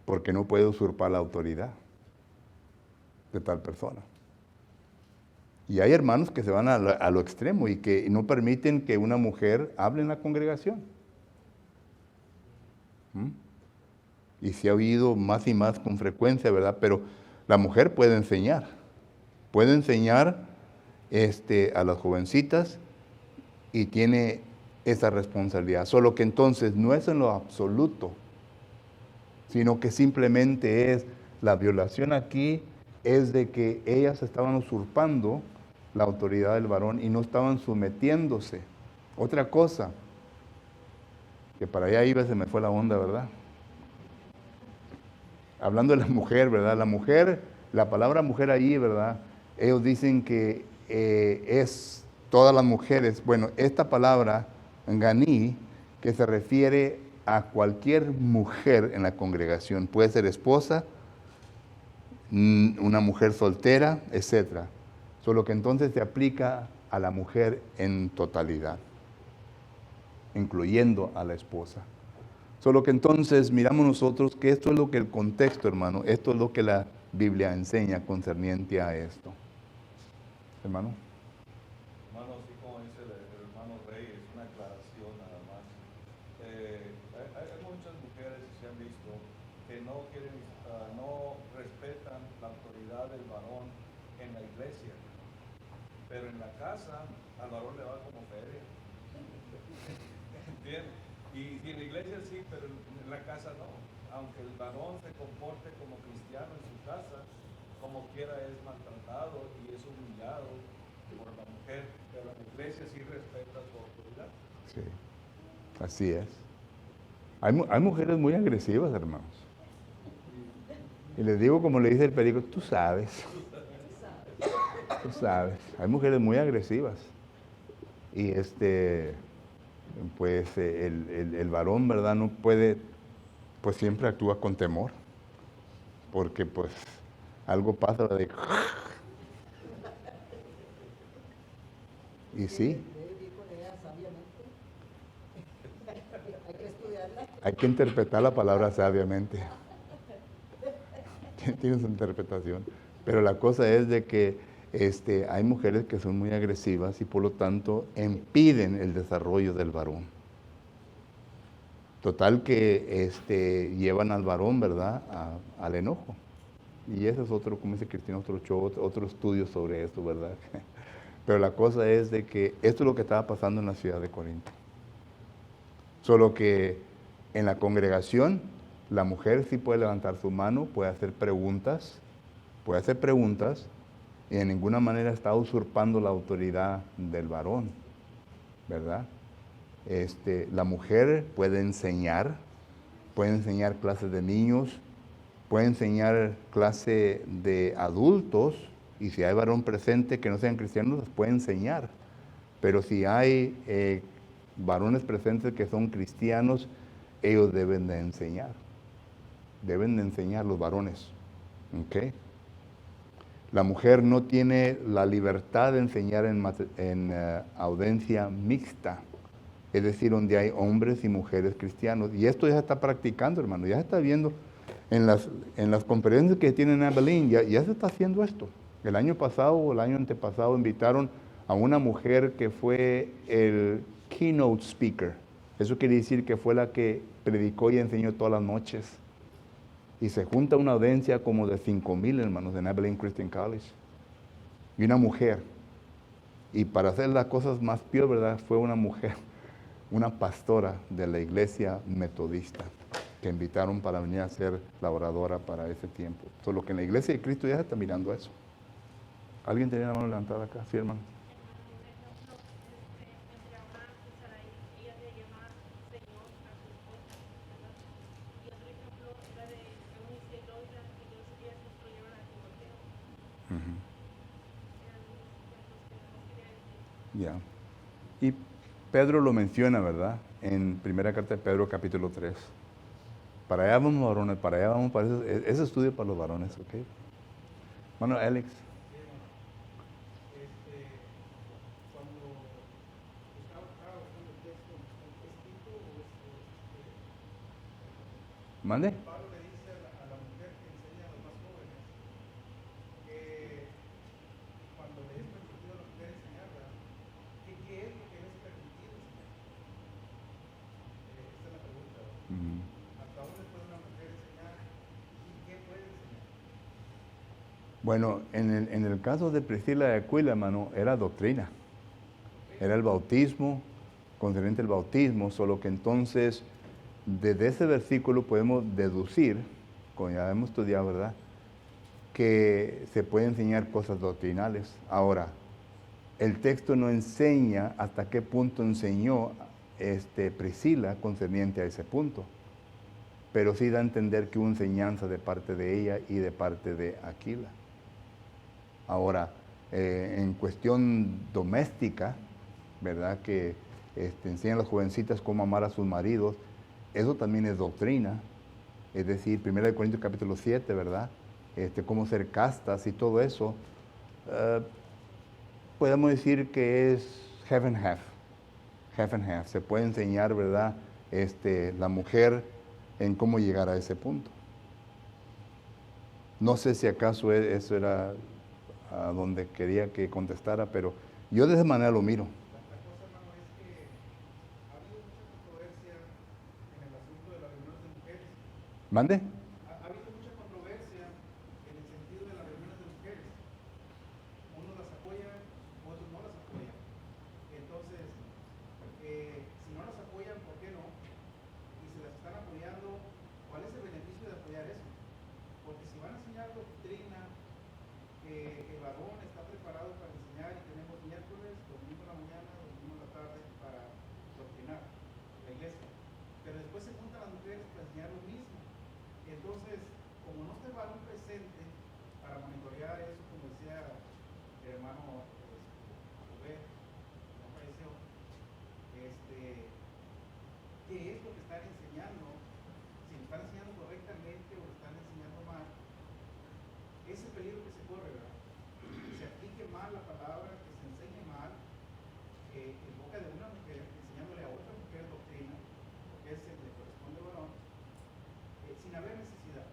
Porque no puede usurpar la autoridad de tal persona. Y hay hermanos que se van a lo extremo y que no permiten que una mujer hable en la congregación. Y se ha oído más y más con frecuencia, ¿verdad? Pero la mujer puede enseñar. Puede enseñar a las jovencitas y tiene esa responsabilidad. Solo que entonces no es en lo absoluto, sino que simplemente es la violación aquí, es de que ellas estaban usurpando la autoridad del varón y no estaban sometiéndose. Otra cosa, que para allá iba, se me fue la onda, ¿verdad? Hablando de la mujer, ¿verdad? La mujer, la palabra mujer ahí, ¿verdad? Ellos dicen que es todas las mujeres. Bueno, esta palabra, ganí, que se refiere a cualquier mujer en la congregación. Puede ser esposa, una mujer soltera, etc. Solo que entonces se aplica a la mujer en totalidad, incluyendo a la esposa. Solo que entonces miramos nosotros que esto es lo que el contexto, hermano, esto es lo que la Biblia enseña concerniente a esto. Hermano. Hermano, así como dice el hermano Rey, es una aclaración nada más. Hay muchas mujeres que se han visto que no quieren, no respetan la autoridad del varón en la iglesia, pero en la casa al varón le va como feria. ¿Entiendes? Y en la iglesia sí, pero en la casa no. Aunque el varón se comporte como cristiano en su casa, como quiera es maltratado y es humillado por la mujer, pero la iglesia sí respeta su autoridad. Sí, así es. Hay mujeres muy agresivas, hermanos. Y les digo como le dice el perico, tú sabes. Tú sabes. Hay mujeres muy agresivas. Y pues el varón, ¿verdad? No puede, pues siempre actúa con temor. Porque pues algo pasa de Y sí, Debe vivir con ella sabiamente. Hay que estudiarla. hay que interpretar la palabra sabiamente. Tiene su interpretación. Pero la cosa es de que hay mujeres que son muy agresivas y por lo tanto impiden el desarrollo del varón. Total que llevan al varón, ¿verdad?, al enojo. Y ese es otro, como dice Cristina, otro show, otro estudio sobre esto, ¿verdad? Pero la cosa es de que esto es lo que estaba pasando en la ciudad de Corinto. Solo que en la congregación, la mujer sí puede levantar su mano, puede hacer preguntas, y de ninguna manera está usurpando la autoridad del varón, ¿verdad? La mujer puede enseñar clases de niños, puede enseñar clase de adultos, y si hay varón presente que no sean cristianos, los puede enseñar. Pero si hay varones presentes que son cristianos, ellos deben de enseñar. Deben de enseñar los varones. ¿Ok? La mujer no tiene la libertad de enseñar en audiencia mixta, es decir, donde hay hombres y mujeres cristianos. Y esto ya se está practicando, hermano, ya se está viendo en las conferencias que tienen en Abilene, ya se está haciendo esto. El año pasado o el año antepasado invitaron a una mujer que fue el keynote speaker. Eso quiere decir que fue la que predicó y enseñó todas las noches. Y se junta una audiencia como de 5,000 hermanos en Abilene Christian College. Y una mujer. Y para hacer las cosas más peor, ¿verdad? Fue una mujer, una pastora de la iglesia metodista, que invitaron para venir a ser la oradora para ese tiempo. Solo que en la iglesia de Cristo ya se está mirando eso. ¿Alguien tenía la mano levantada acá? Sí, hermano. Ya. Y Pedro lo menciona, ¿verdad? En primera carta de Pedro, capítulo 3. Para allá vamos, varones, para allá vamos, para ese estudio para los varones, ¿ok? Bueno, Alex. Cuando estaba buscando el texto, ¿es Tito o es ¿Mande? Pablo le dice a la mujer que enseña a los más jóvenes que cuando le es permitido a la mujer enseñarla, ¿qué es lo que es permitido enseñar? Esta es la pregunta. ¿Hasta dónde puede una mujer enseñar y qué puede enseñar? Bueno, en el caso de Priscila de Aquila, hermano, era doctrina. Era el bautismo, concerniente al bautismo, solo que entonces, desde ese versículo podemos deducir, como ya hemos estudiado, ¿verdad?, que se puede enseñar cosas doctrinales. Ahora, el texto no enseña hasta qué punto enseñó Priscila concerniente a ese punto, pero sí da a entender que hubo enseñanza de parte de ella y de parte de Aquila. Ahora, en cuestión doméstica, ¿verdad?, que enseñan a las jovencitas cómo amar a sus maridos, eso también es doctrina. Es decir, 1 Corintios capítulo 7, ¿verdad?, cómo ser castas y todo eso. Podemos decir que es half and half. Half and half. Se puede enseñar, ¿verdad?, la mujer en cómo llegar a ese punto. No sé si acaso eso era a donde quería que contestara, pero yo de esa manera lo miro. La cosa, hermano, es que ha habido mucha controversia en el asunto de las reuniones de mujeres. ¿Mande? Ha habido mucha controversia en el sentido de las reuniones de mujeres. Unos las apoyan, otros no las apoyan. Entonces, si no las apoyan, ¿por qué no? Y si las están apoyando, ¿cuál es el beneficio de apoyar eso? Porque si van a enseñar doctrina, que el varón está preparado para enseñar y tenemos miércoles, domingo en la mañana, domingo en la tarde para doctrinar la iglesia. Pero después se juntan las mujeres para enseñar lo mismo. Entonces, como no está el varón presente para monitorear eso, como decía el hermano Jover, no apareció, ¿qué es lo que están enseñando? Si lo están enseñando correctamente o lo están enseñando mal, ese peligro que se corre, ¿verdad? Que se aplique mal la palabra, que se enseñe mal, en boca de una mujer, enseñándole a otra mujer doctrina, porque ese le corresponde al varón, sin haber necesidad.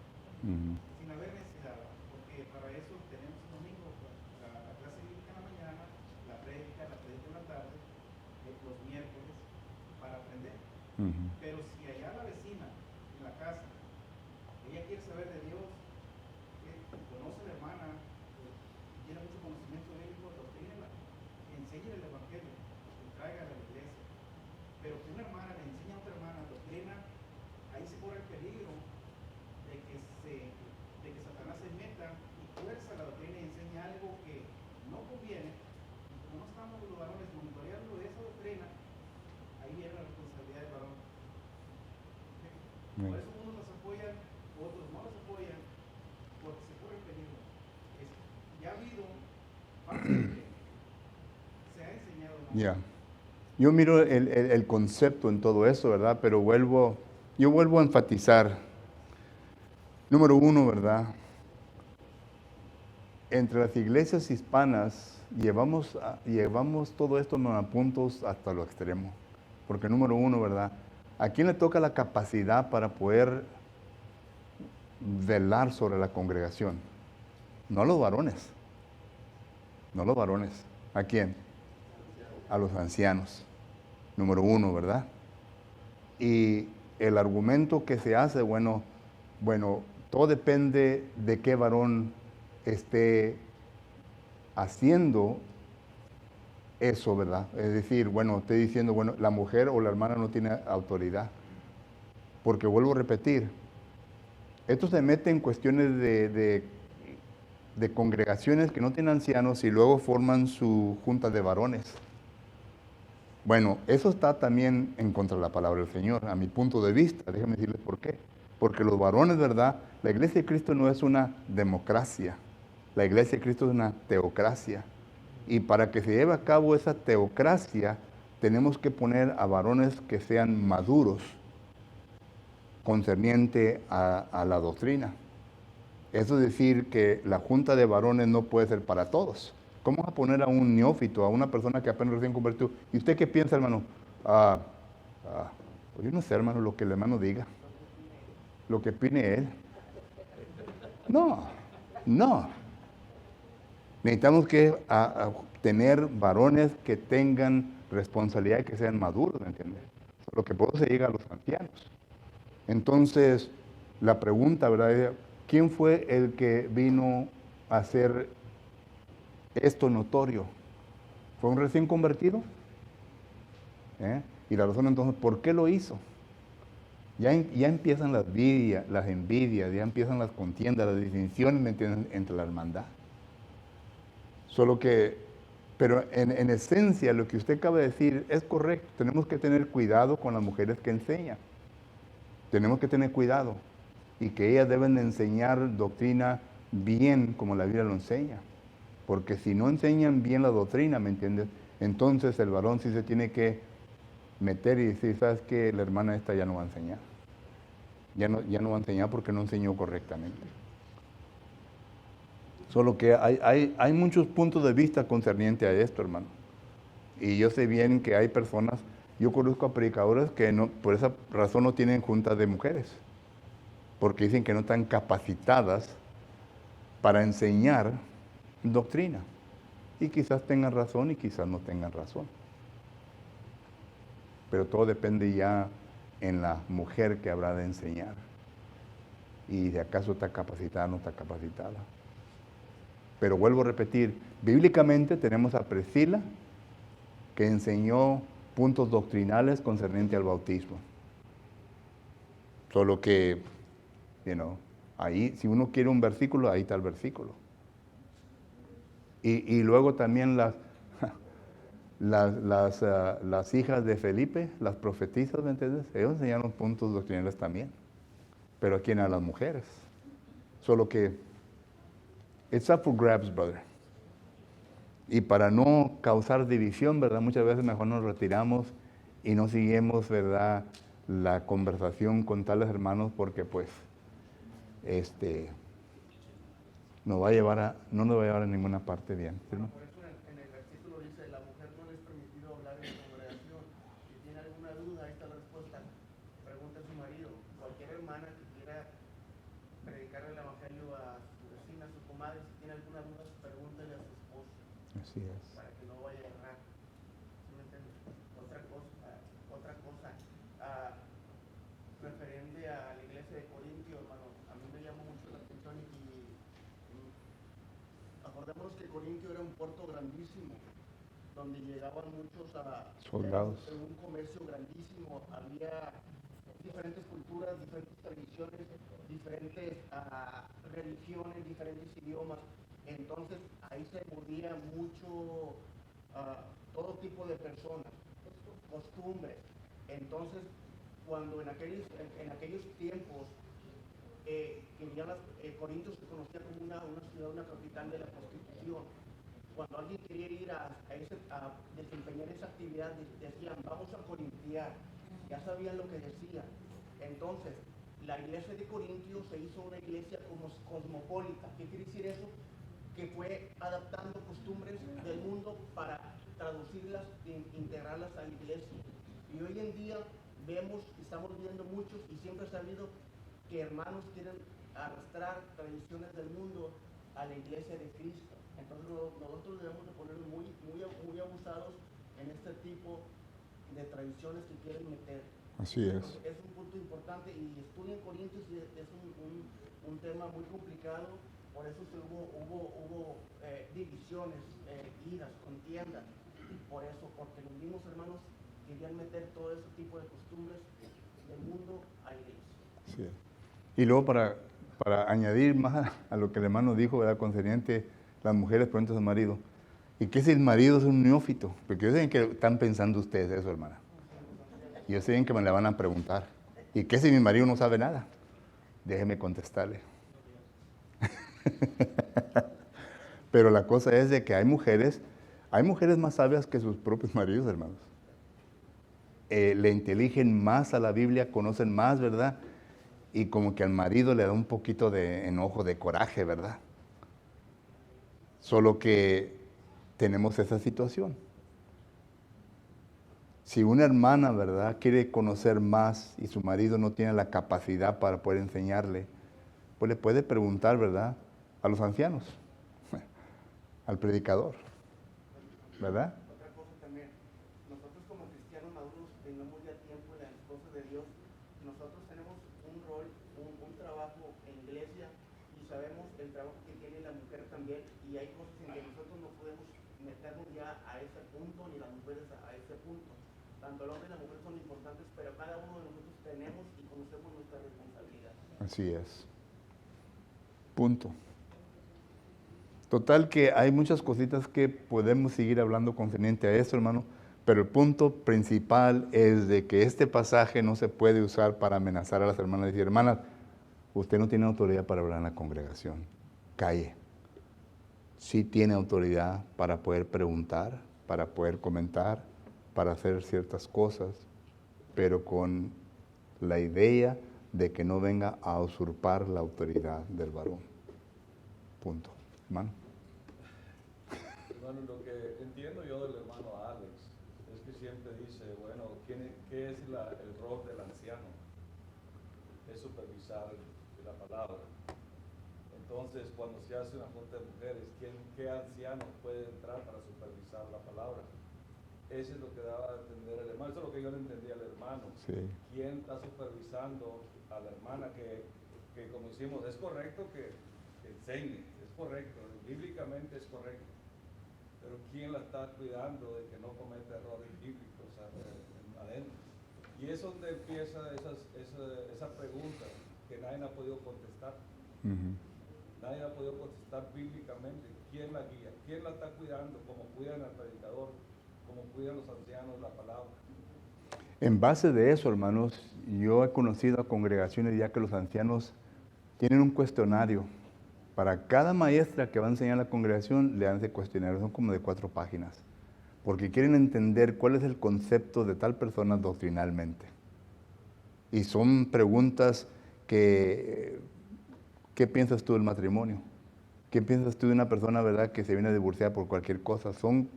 Ujú. Sin haber necesidad, porque para eso tenemos un domingo, la clase bíblica en la mañana, la prédica en la tarde, los miércoles, para aprender. Ujú. Pero si allá la vecina, en la casa, ella quiere saber de Dios, conoce a la hermana, tiene mucho conocimiento bíblico, doctrínela, enséñale el evangelio, tráigala a la iglesia. Pero que una hermana le enseña a otra hermana doctrina, ahí se corre el peligro de que Satanás se meta y fuerza la doctrina y enseñe algo que no conviene. Y como no estamos los varones monitoreando de esa doctrina, ahí viene la responsabilidad del varón. Por eso unos las apoyan, otros no las apoyan, porque se corre el peligro. Ya ha habido falsa doctrina. Se ha enseñado más. Ya. Yo miro el concepto en todo eso, ¿verdad? Pero yo vuelvo a enfatizar. Número uno, ¿verdad? Entre las iglesias hispanas llevamos todo esto a puntos hasta lo extremo. Porque número uno, ¿verdad? ¿A quién le toca la capacidad para poder velar sobre la congregación? No a los varones. No a los varones. ¿A quién? A los ancianos. Número uno, ¿verdad? Y el argumento que se hace, bueno, todo depende de qué varón esté haciendo eso, ¿verdad? Es decir, bueno, estoy diciendo, bueno, la mujer o la hermana no tiene autoridad. Porque vuelvo a repetir, esto se mete en cuestiones de congregaciones que no tienen ancianos y luego forman su junta de varones. Bueno, eso está también en contra de la palabra del Señor, a mi punto de vista. Déjenme decirles por qué. Porque los varones, ¿verdad? La iglesia de Cristo no es una democracia. La iglesia de Cristo es una teocracia. Y para que se lleve a cabo esa teocracia, tenemos que poner a varones que sean maduros concerniente a la doctrina. Eso es decir que la junta de varones no puede ser para todos. ¿Cómo vas a poner a un neófito, a una persona que apenas recién convertido? ¿Y usted qué piensa, hermano? Pues yo no sé, hermano, lo que el hermano diga. Lo que opine él. No. Necesitamos que tener varones que tengan responsabilidad y que sean maduros, ¿me entiendes? Lo que puedo se llega a los ancianos. Entonces, la pregunta, ¿verdad? Es, ¿quién fue el que vino a hacer esto notorio? ¿Fue un recién convertido? Y la razón entonces, ¿por qué lo hizo? Ya empiezan las envidias, ya empiezan las contiendas, las distinciones, ¿me entienden?, entre la hermandad. Pero en esencia lo que usted acaba de decir es correcto. Tenemos que tener cuidado con las mujeres que enseñan. Tenemos que tener cuidado. Y que ellas deben de enseñar doctrina bien como la Biblia lo enseña. Porque si no enseñan bien la doctrina, ¿me entiendes? Entonces el varón sí se tiene que meter y decir, ¿sabes qué? La hermana esta ya no va a enseñar. Ya no va a enseñar porque no enseñó correctamente. Solo que hay muchos puntos de vista concerniente a esto, hermano. Y yo sé bien que hay personas, yo conozco a predicadores que por esa razón no tienen juntas de mujeres. Porque dicen que no están capacitadas para enseñar doctrina. Y quizás tengan razón y quizás no tengan razón. Pero todo depende ya en la mujer que habrá de enseñar. Y de acaso está capacitada o no está capacitada. Pero vuelvo a repetir, bíblicamente tenemos a Priscila, que enseñó puntos doctrinales concernientes al bautismo. Solo que, ahí, si uno quiere un versículo, ahí está el versículo. Y luego también las hijas de Felipe, las profetisas, ¿me entiendes? Ellos enseñaron puntos doctrinales también. Pero aquí a las mujeres. Solo que, it's up for grabs, brother. Y para no causar división, ¿verdad? Muchas veces mejor nos retiramos y no seguimos, ¿verdad?, la conversación con tales hermanos porque pues no nos va a llevar a ninguna parte bien. ¿Sí, no? Por eso en el versículo dice, la mujer no le es permitido hablar en predicarle el evangelio a su vecina, a su comadre. Si tiene alguna duda, pregúntele a su esposo Así es. para que no vaya a errar. ¿Sí me entiendes? Otra cosa, referente a la iglesia de Corintio, hermano, a mí me llamó mucho la atención y acordémonos que Corintio era un puerto grandísimo, donde llegaban muchos Soldados. un comercio grandísimo, había diferentes culturas, diferentes tradiciones, diferentes religiones, diferentes idiomas. Entonces ahí se mordía mucho todo tipo de personas, costumbres. Entonces, cuando en aquellos tiempos Corintios se conocía como una ciudad, una capital de la prostitución. Cuando alguien quería ir a desempeñar esa actividad, decían, vamos a corintiar. Ya sabían lo que decían. Entonces, la iglesia de Corintios se hizo una iglesia como cosmopolita. ¿Qué quiere decir eso? Que fue adaptando costumbres del mundo para traducirlas e integrarlas a la iglesia. Y hoy en día estamos viendo muchos, y siempre se ha sabido que hermanos quieren arrastrar tradiciones del mundo a la iglesia de Cristo. Entonces nosotros debemos de ponernos muy abusados en este tipo de tradiciones que quieren meter. Así es. Entonces, es un punto importante, y estudio en Corintios es un tema muy complicado. Por eso hubo divisiones, iras, contiendas. Por eso, porque los mismos hermanos querían meter todo ese tipo de costumbres del mundo a la iglesia. Sí. Y luego para añadir más a lo que el hermano dijo, ¿verdad? Concerniente, las mujeres preguntan a su marido, ¿y qué si el marido es un neófito? Porque yo sé que están pensando ustedes eso, hermana. Yo sé que me le van a preguntar, ¿y qué si mi marido no sabe nada? Déjeme contestarle. Pero la cosa es de que hay mujeres más sabias que sus propios maridos, hermanos. Le inteligen más a la Biblia, conocen más, ¿verdad? Y como que al marido le da un poquito de enojo, de coraje, ¿verdad? Solo que tenemos esa situación. Si una hermana, ¿verdad?, quiere conocer más y su marido no tiene la capacidad para poder enseñarle, pues le puede preguntar, ¿verdad?, a los ancianos, al predicador, ¿verdad? Otra cosa también, nosotros como cristianos maduros tenemos ya tiempo en las cosas de Dios. Nosotros tenemos un rol, un trabajo en iglesia, y sabemos el trabajo que tiene la mujer también, y hay cosas en que nosotros no podemos meternos ya a ese punto, ni las mujeres a ese punto. Tanto el hombre y la mujer son importantes, pero cada uno de nosotros tenemos y conocemos nuestra responsabilidad. Así es. Punto. Total que hay muchas cositas que podemos seguir hablando concerniente a eso, hermano, pero el punto principal es de que este pasaje no se puede usar para amenazar a las hermanas y decir, hermanas, usted no tiene autoridad para hablar en la congregación, calle. Sí tiene autoridad para poder preguntar, para poder comentar, para hacer ciertas cosas, pero con la idea de que no venga a usurpar la autoridad del varón. Punto. Hermano. Hermano, lo que entiendo yo del hermano Alex es que siempre dice, bueno, ¿qué es el rol del anciano? Es supervisar la palabra. Entonces, cuando se hace una junta de mujeres, ¿qué anciano puede entrar para supervisar la palabra? Eso es lo que daba a entender el hermano. Eso es lo que yo le entendí al hermano. Sí. ¿Quién está supervisando a la hermana que como decimos, es correcto que enseñe, es correcto, bíblicamente es correcto, pero quién la está cuidando de que no cometa errores bíblicos adentro? Y es donde empieza esa pregunta que nadie ha podido contestar. Nadie ha podido contestar bíblicamente. ¿Quién la guía? ¿Quién la está cuidando? Como cuidan al predicador, como cuidan los ancianos la palabra. En base de eso, hermanos, yo he conocido a congregaciones ya que los ancianos tienen un cuestionario. Para cada maestra que va a enseñar a la congregación, le dan ese cuestionario, son como de 4 páginas, porque quieren entender cuál es el concepto de tal persona doctrinalmente. Y son preguntas que, ¿qué piensas tú del matrimonio? ¿Qué piensas tú de una persona, verdad, que se viene a divorciar por cualquier cosa? Son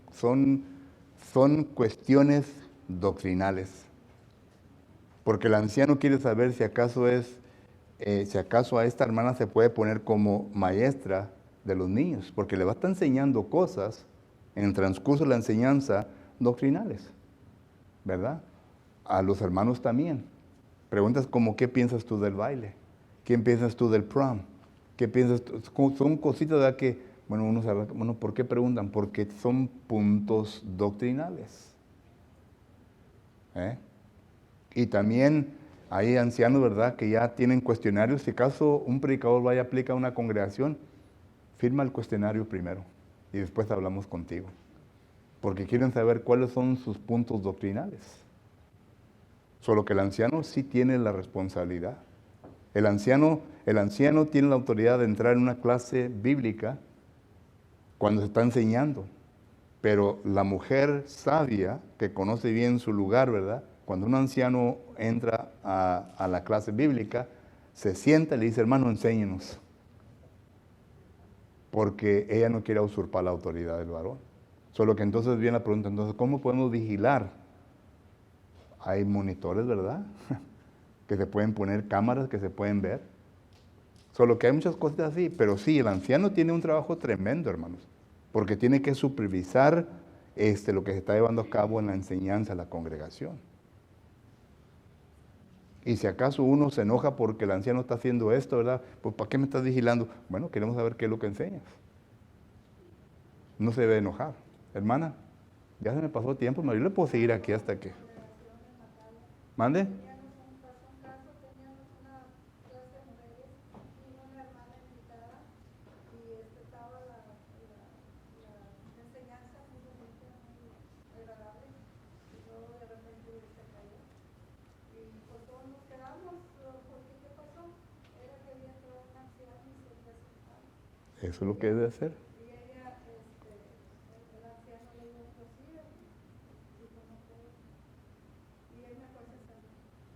cuestiones doctrinales. Porque el anciano quiere saber si acaso es si acaso a esta hermana se puede poner como maestra de los niños, porque le va a estar enseñando cosas en el transcurso de la enseñanza doctrinales, ¿verdad? A los hermanos también. Preguntas como, ¿qué piensas tú del baile? ¿Qué piensas tú del prom? ¿Qué piensas tú? Son cositas, ¿verdad? Que, bueno, uno sabe, bueno, ¿por qué preguntan? Porque son puntos doctrinales. Y también hay ancianos, ¿verdad?, que ya tienen cuestionarios. Si acaso un predicador vaya a aplicar a una congregación, firma el cuestionario primero y después hablamos contigo. Porque quieren saber cuáles son sus puntos doctrinales. Solo que el anciano sí tiene la responsabilidad. El anciano tiene la autoridad de entrar en una clase bíblica cuando se está enseñando. Pero la mujer sabia, que conoce bien su lugar, ¿verdad? Cuando un anciano entra a la clase bíblica, se sienta y le dice, hermano, enséñenos. Porque ella no quiere usurpar la autoridad del varón. Solo que entonces viene la pregunta, entonces, ¿cómo podemos vigilar? Hay monitores, ¿verdad? Que se pueden poner, cámaras que se pueden ver. Solo que hay muchas cosas así, pero sí, el anciano tiene un trabajo tremendo, hermanos, porque tiene que supervisar lo que se está llevando a cabo en la enseñanza de la congregación. Y si acaso uno se enoja porque el anciano está haciendo esto, ¿verdad? Pues ¿para qué me estás vigilando? Bueno, queremos saber qué es lo que enseñas. No se debe enojar. Hermana, ya se me pasó el tiempo, pero yo le puedo seguir aquí hasta que... ¿Mande? Eso es lo que debe hacer.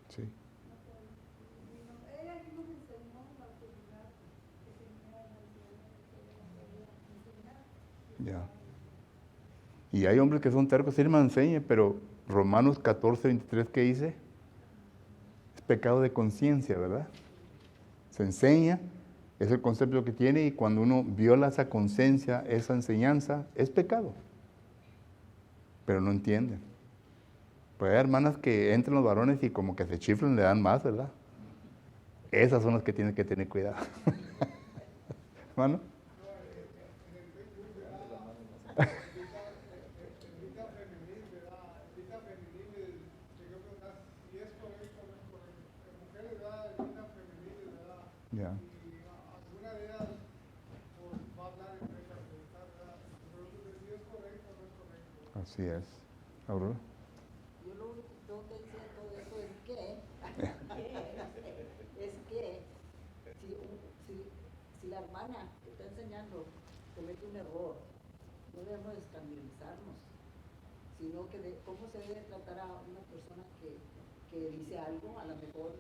Sí. Ya. Y hay hombres que son tercos, sí me enseñe, pero Romanos 14, 23, ¿qué dice? Es pecado de conciencia, ¿verdad? Se enseña, es el concepto que tiene, y cuando uno viola esa conciencia, esa enseñanza, es pecado. Pero no entienden. Pues hay hermanas que entran los varones y como que se chiflan, le dan más, ¿verdad? Esas son las que tienen que tener cuidado. ¿Hermano? Ya. Alguna de ellas va a hablar en pero si es correcto o no es correcto. Así es. Aurora. Yo lo único que tengo que decir de todo eso es que si la hermana que está enseñando comete un error, no debemos escandalizarnos, sino que cómo se debe tratar a una persona que dice algo, a lo mejor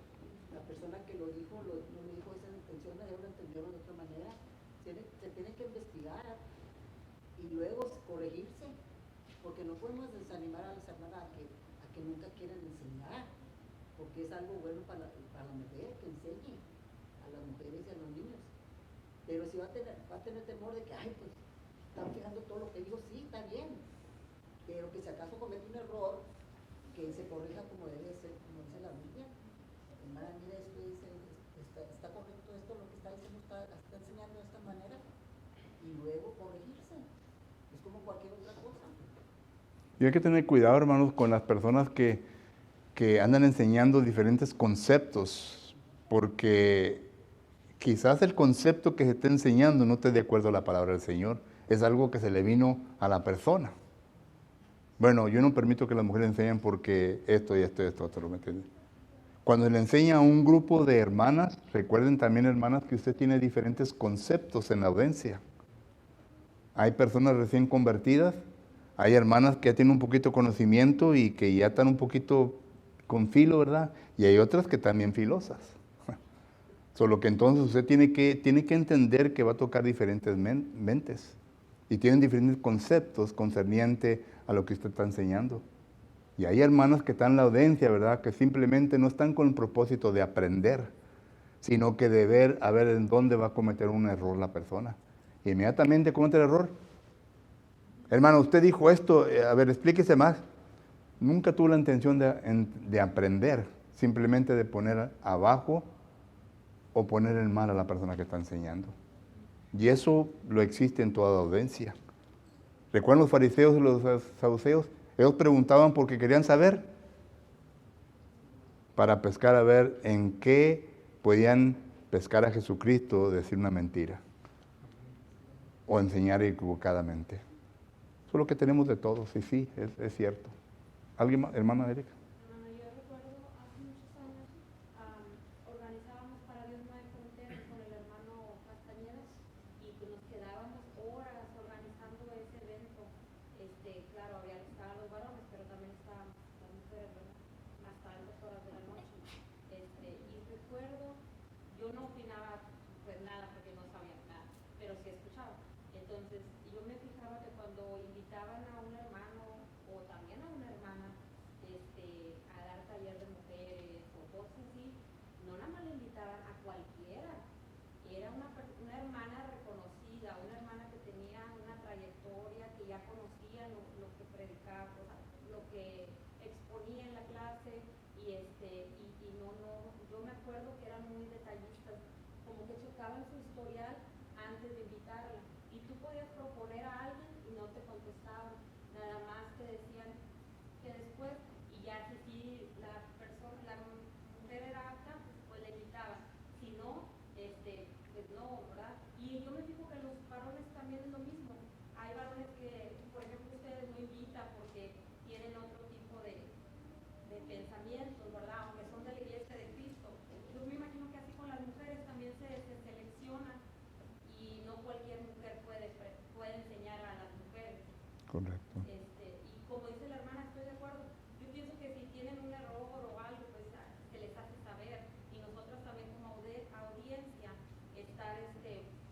la persona que lo dijo no lo dijo esa intención, debe entenderlo de otra manera. Se tiene que investigar y luego corregirse, porque no podemos desanimar a las hermanas a que nunca quieren enseñar, porque es algo bueno para la mujer que enseñe a las mujeres y a los niños. Pero si va a tener temor de que, ay, pues, están fijando todo lo que digo, sí, está bien, pero que si acaso comete un error, que se corrija como debe ser, como dice la Biblia. Hermana, mira, esto dice, está correcto esto, lo que está diciendo, está enseñando de esta manera, y luego corregirse. Es como cualquier otra cosa. Y hay que tener cuidado, hermanos, con las personas que andan enseñando diferentes conceptos, porque quizás el concepto que se está enseñando no esté de acuerdo a la palabra del Señor. Es algo que se le vino a la persona. Bueno, yo no permito que las mujeres enseñen porque esto y esto y esto, ¿me entiendes? Cuando le enseña a un grupo de hermanas, recuerden también, hermanas, que usted tiene diferentes conceptos en la audiencia. Hay personas recién convertidas, hay hermanas que ya tienen un poquito de conocimiento y que ya están un poquito con filo, ¿verdad? Y hay otras que también filosas. Solo que entonces usted tiene que entender que va a tocar diferentes mentes y tienen diferentes conceptos concerniente a lo que usted está enseñando. Y hay hermanas que están en la audiencia, ¿verdad? Que simplemente no están con el propósito de aprender, sino que de ver a ver en dónde va a cometer un error la persona. Inmediatamente comete el error. Hermano, usted dijo esto, a ver, explíquese más. Nunca tuvo la intención de aprender, simplemente de poner abajo o poner en mal a la persona que está enseñando. Y eso lo existe en toda audiencia. ¿Recuerdan los fariseos y los saduceos? Ellos preguntaban porque querían saber, para pescar a ver en qué podían pescar a Jesucristo, decir una mentira o enseñar equivocadamente. Eso es lo que tenemos de todos, y sí, es cierto. ¿Alguien más, hermana Erika? Hermano, yo recuerdo hace muchos años, organizábamos para Dios No Hay Fronteras con el hermano Castañedas y pues nos quedábamos horas organizando ese evento. Claro, estaban los varones, pero también estaban las mujeres, ¿verdad? Hasta altas horas de la noche. Y recuerdo, yo no opinaba pues nada porque no sabía nada, pero sí escuchaba. Entonces, yo me fijaba que cuando invitaban a un hermano o también a una hermana a dar taller de mujeres o cosas así, no nada más le invitaban a cualquiera. Era una hermana reconocida, una hermana que tenía una trayectoria, que ya conocía lo que predicaba, lo que exponía en la clase y yo me acuerdo que eran muy detallistas, como que chocaban su historial antes de invitarla. Y tú podías proponer a alguien y no te contestaban, nada más te decían que después, y ya si la mujer era apta, pues le invitaban. Si no, pues no, ¿verdad? Y yo me fijo que los varones también es lo mismo. Hay varones que, por ejemplo, ustedes no invitan porque tienen otro tipo de pensamientos, ¿verdad? Aunque son de la iglesia de Cristo. Yo me imagino que así con las mujeres también se selecciona y no cualquier mujer puede enseñar a las mujeres. Correcto. Y como dice la hermana, estoy de acuerdo. Yo pienso que si tienen un error o algo, pues se les hace saber. Y nosotros también como audiencia estar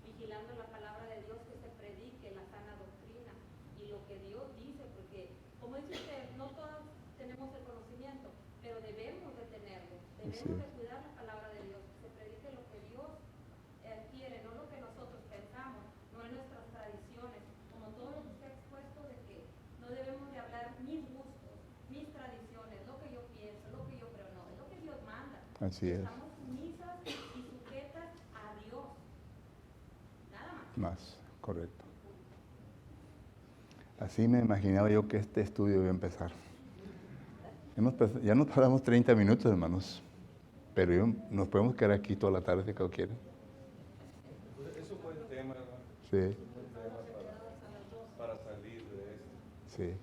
vigilando la palabra de Dios, que se predique la sana doctrina y lo que Dios dice, porque como dice usted, no todos tenemos el conocimiento, pero debemos de tenerlo. Debemos de cuidar la palabra de Dios, que se predique lo que Dios quiere, no lo que nosotros pensamos, no en nuestras tradiciones, como todo lo que usted ha expuesto de que no debemos de hablar mis gustos, mis tradiciones, lo que yo pienso, lo que yo creo, no, es lo que Dios manda. Así es. Estamos sumisas y sujetas a Dios, nada más. Más, correcto. Así me imaginaba yo que este estudio iba a empezar. Ya nos pasamos 30 minutos, hermanos, pero nos podemos quedar aquí toda la tarde si cada quieren. Eso fue el tema, hermano. Sí. Eso fue el tema para salir de esto.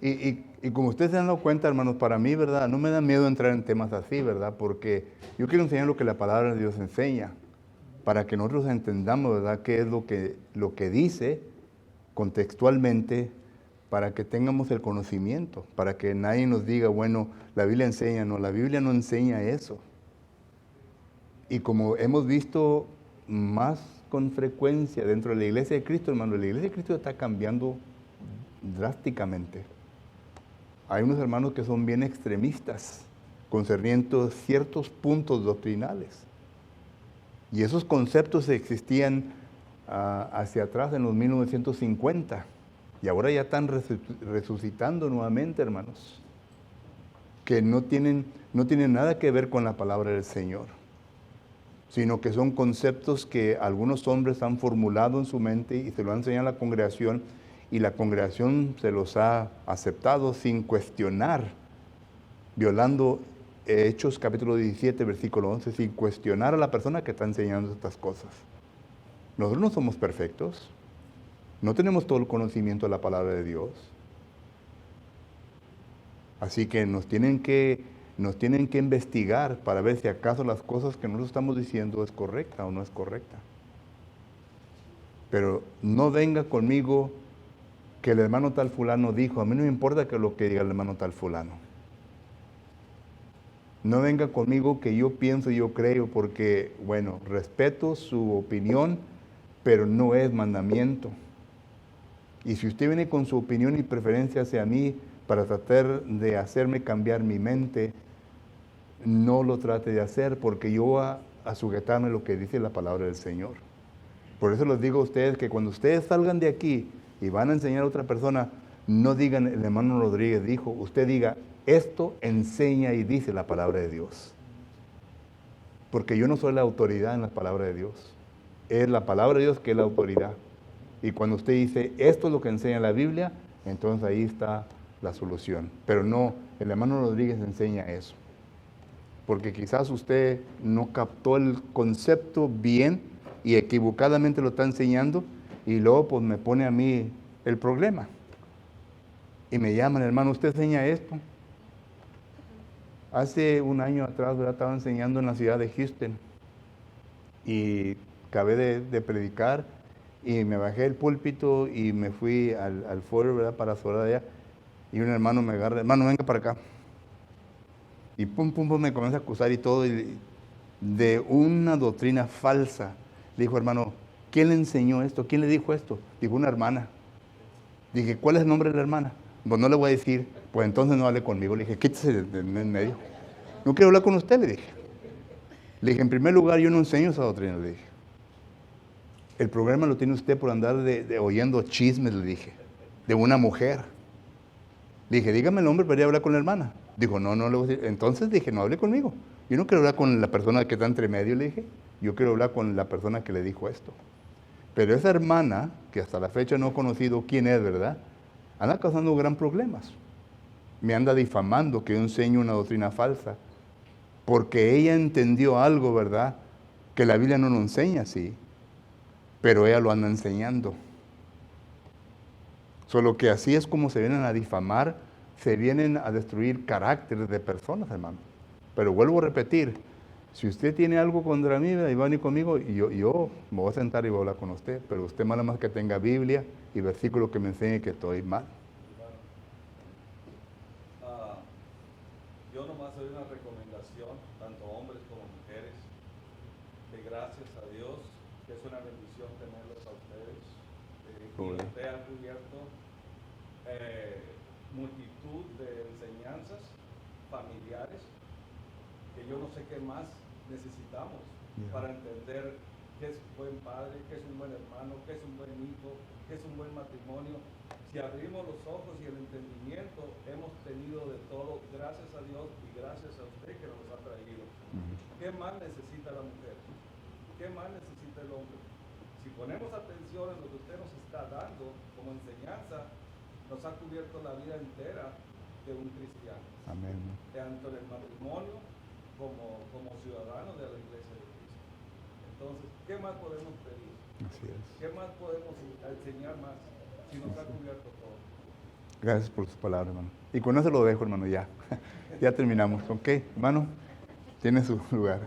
Sí. Y como ustedes se han dado cuenta, hermanos, para mí, ¿verdad? No me da miedo entrar en temas así, ¿verdad? Porque yo quiero enseñar lo que la palabra de Dios enseña, para que nosotros entendamos, ¿verdad?, qué es lo que dice contextualmente, para que tengamos el conocimiento, para que nadie nos diga, bueno, la Biblia enseña. No, la Biblia no enseña eso. Y como hemos visto más con frecuencia dentro de la iglesia de Cristo, hermano, la iglesia de Cristo está cambiando drásticamente. Hay unos hermanos que son bien extremistas, concerniendo ciertos puntos doctrinales. Y esos conceptos existían hacia atrás en los 1950. Y ahora ya están resucitando nuevamente, hermanos, que no tienen nada que ver con la palabra del Señor, sino que son conceptos que algunos hombres han formulado en su mente y se lo han enseñado a la congregación, y la congregación se los ha aceptado sin cuestionar, violando Hechos capítulo 17, versículo 11, sin cuestionar a la persona que está enseñando estas cosas. Nosotros no somos perfectos. No tenemos todo el conocimiento de la palabra de Dios. Así que nos tienen que investigar para ver si acaso las cosas que nosotros estamos diciendo es correcta o no es correcta. Pero no venga conmigo que el hermano tal fulano dijo. A mí no me importa que lo que diga el hermano tal fulano. No venga conmigo que yo pienso y yo creo, porque, bueno, respeto su opinión, pero no es mandamiento. Y si usted viene con su opinión y preferencia hacia mí para tratar de hacerme cambiar mi mente, no lo trate de hacer, porque yo a sujetarme a lo que dice la palabra del Señor. Por eso les digo a ustedes que cuando ustedes salgan de aquí y van a enseñar a otra persona, no digan el hermano Rodríguez dijo, usted diga, esto enseña y dice la palabra de Dios. Porque yo no soy la autoridad en la palabra de Dios. Es la palabra de Dios que es la autoridad. Y cuando usted dice, esto es lo que enseña la Biblia, entonces ahí está la solución. Pero no, el hermano Rodríguez enseña eso. Porque quizás usted no captó el concepto bien y equivocadamente lo está enseñando y luego pues me pone a mí el problema. Y me llaman, hermano, ¿usted enseña esto? Hace un año atrás, ¿verdad? Estaba enseñando en la ciudad de Houston y acabé de predicar y me bajé del púlpito y me fui al foro, ¿verdad? Para afuera de allá y un hermano me agarra, hermano, venga para acá. Y pum, pum, pum, me comienza a acusar y todo de una doctrina falsa. Le dijo, hermano, ¿quién le enseñó esto? ¿Quién le dijo esto? Dijo, una hermana. Dije, ¿cuál es el nombre de la hermana? Pues no le voy a decir, pues entonces no hable conmigo. Le dije, quítese de en medio. No quiero hablar con usted, le dije. Le dije, en primer lugar, yo no enseño esa doctrina, le dije. El problema lo tiene usted por andar oyendo chismes, le dije, de una mujer. Le dije, dígame el nombre para ir a hablar con la hermana. Dijo, no, le voy a decir. Entonces dije, no hable conmigo. Yo no quiero hablar con la persona que está entre medio, le dije. Yo quiero hablar con la persona que le dijo esto. Pero esa hermana, que hasta la fecha no he conocido quién es, ¿verdad? Anda causando gran problemas. Me anda difamando que yo enseño una doctrina falsa. Porque ella entendió algo, ¿verdad? Que la Biblia no lo enseña así. Pero ella lo anda enseñando. Solo que así es como se vienen a difamar, se vienen a destruir caracteres de personas, hermano. Pero vuelvo a repetir, si usted tiene algo contra mí, y va a venir conmigo, y yo me voy a sentar y voy a hablar con usted, pero usted nada más que tenga Biblia y versículos que me enseñe que estoy mal. Yo nomás doy una recomendación, tanto hombres como mujeres, que gracias a Dios, que es una bendición tenerlos a ustedes, y usted ha cubierto multitud de enseñanzas familiares que yo no sé qué más necesitamos para entender qué es un buen padre, qué es un buen hermano, qué es un buen hijo, qué es un buen matrimonio. Si abrimos los ojos y el entendimiento, hemos tenido de todo, gracias a Dios y gracias a usted que nos ha traído. ¿Qué más necesita la mujer? ¿Qué más necesita el hombre? Si ponemos atención en lo que usted nos está dando como enseñanza, nos ha cubierto la vida entera de un cristiano. Amén. Tanto en el matrimonio como ciudadanos de la iglesia de Cristo. Entonces, ¿qué más podemos pedir? Así es. ¿Qué más podemos enseñar más si nos ha cubierto todo? Gracias por sus palabras, hermano. Y con eso lo dejo, hermano, ya. Ya terminamos. ¿Ok, hermano? Tiene su lugar.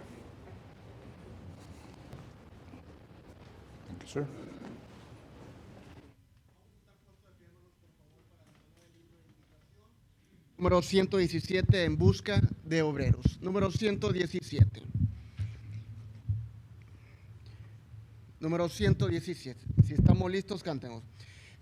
Thank you, sir. Número 117, en busca de obreros. Número 117. Número 117. Si estamos listos, cantemos.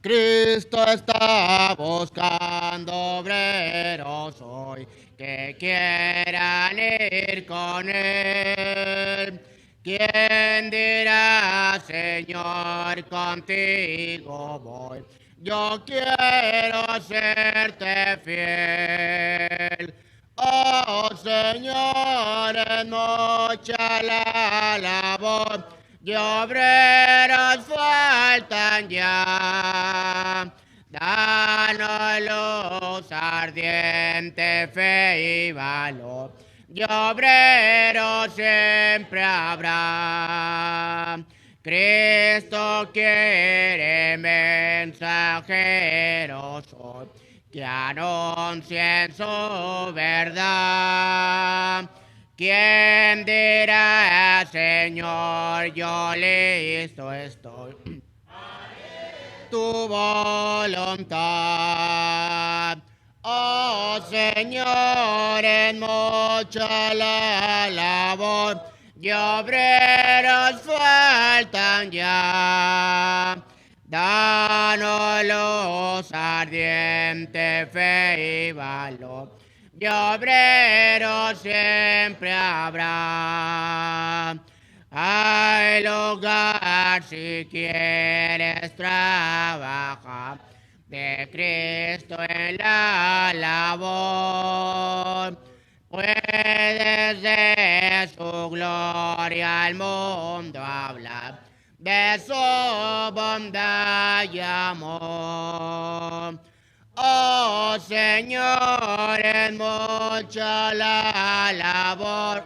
Cristo está buscando obreros hoy que quieran ir con Él. ¿Quién dirá, Señor, contigo voy? Yo quiero serte fiel. Oh Señor, en mucha la labor, y obreros faltan ya. Danos luz, ardiente fe y valor, y obreros siempre habrá. Cristo quiere mensajeros hoy que anuncien su verdad. ¿Quién dirá, Señor, yo listo estoy? Tu voluntad. Oh Señor, en mucha la labor, y obreros faltan ya. Danos luz, ardiente fe y valor, y obreros siempre habrá. Hay lugar si quieres trabajar de Cristo en la labor. Puedes de su gloria al mundo hablar, de su bondad y amor. Oh Señor, es mucha la labor,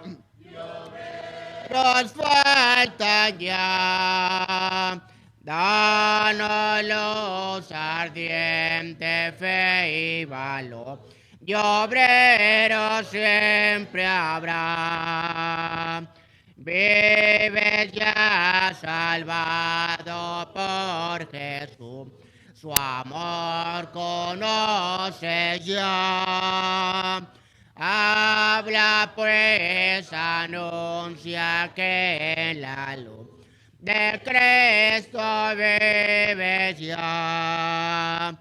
nos falta ya. Danos luz ardiente, fe y valor, y obreros siempre habrá. Vives ya salvado por Jesús, su amor conoces ya. Habla pues, anuncia que en la luz de Cristo vives ya.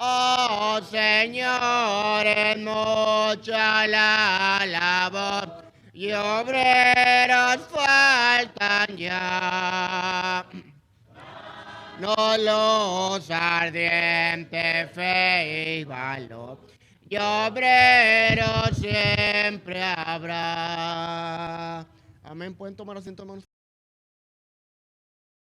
Oh Señor, es mucha la labor y obreros faltan ya. No luz ardiente, fe y valor, y obreros siempre habrá. Amén. Pueden tomar asiento, hermanos.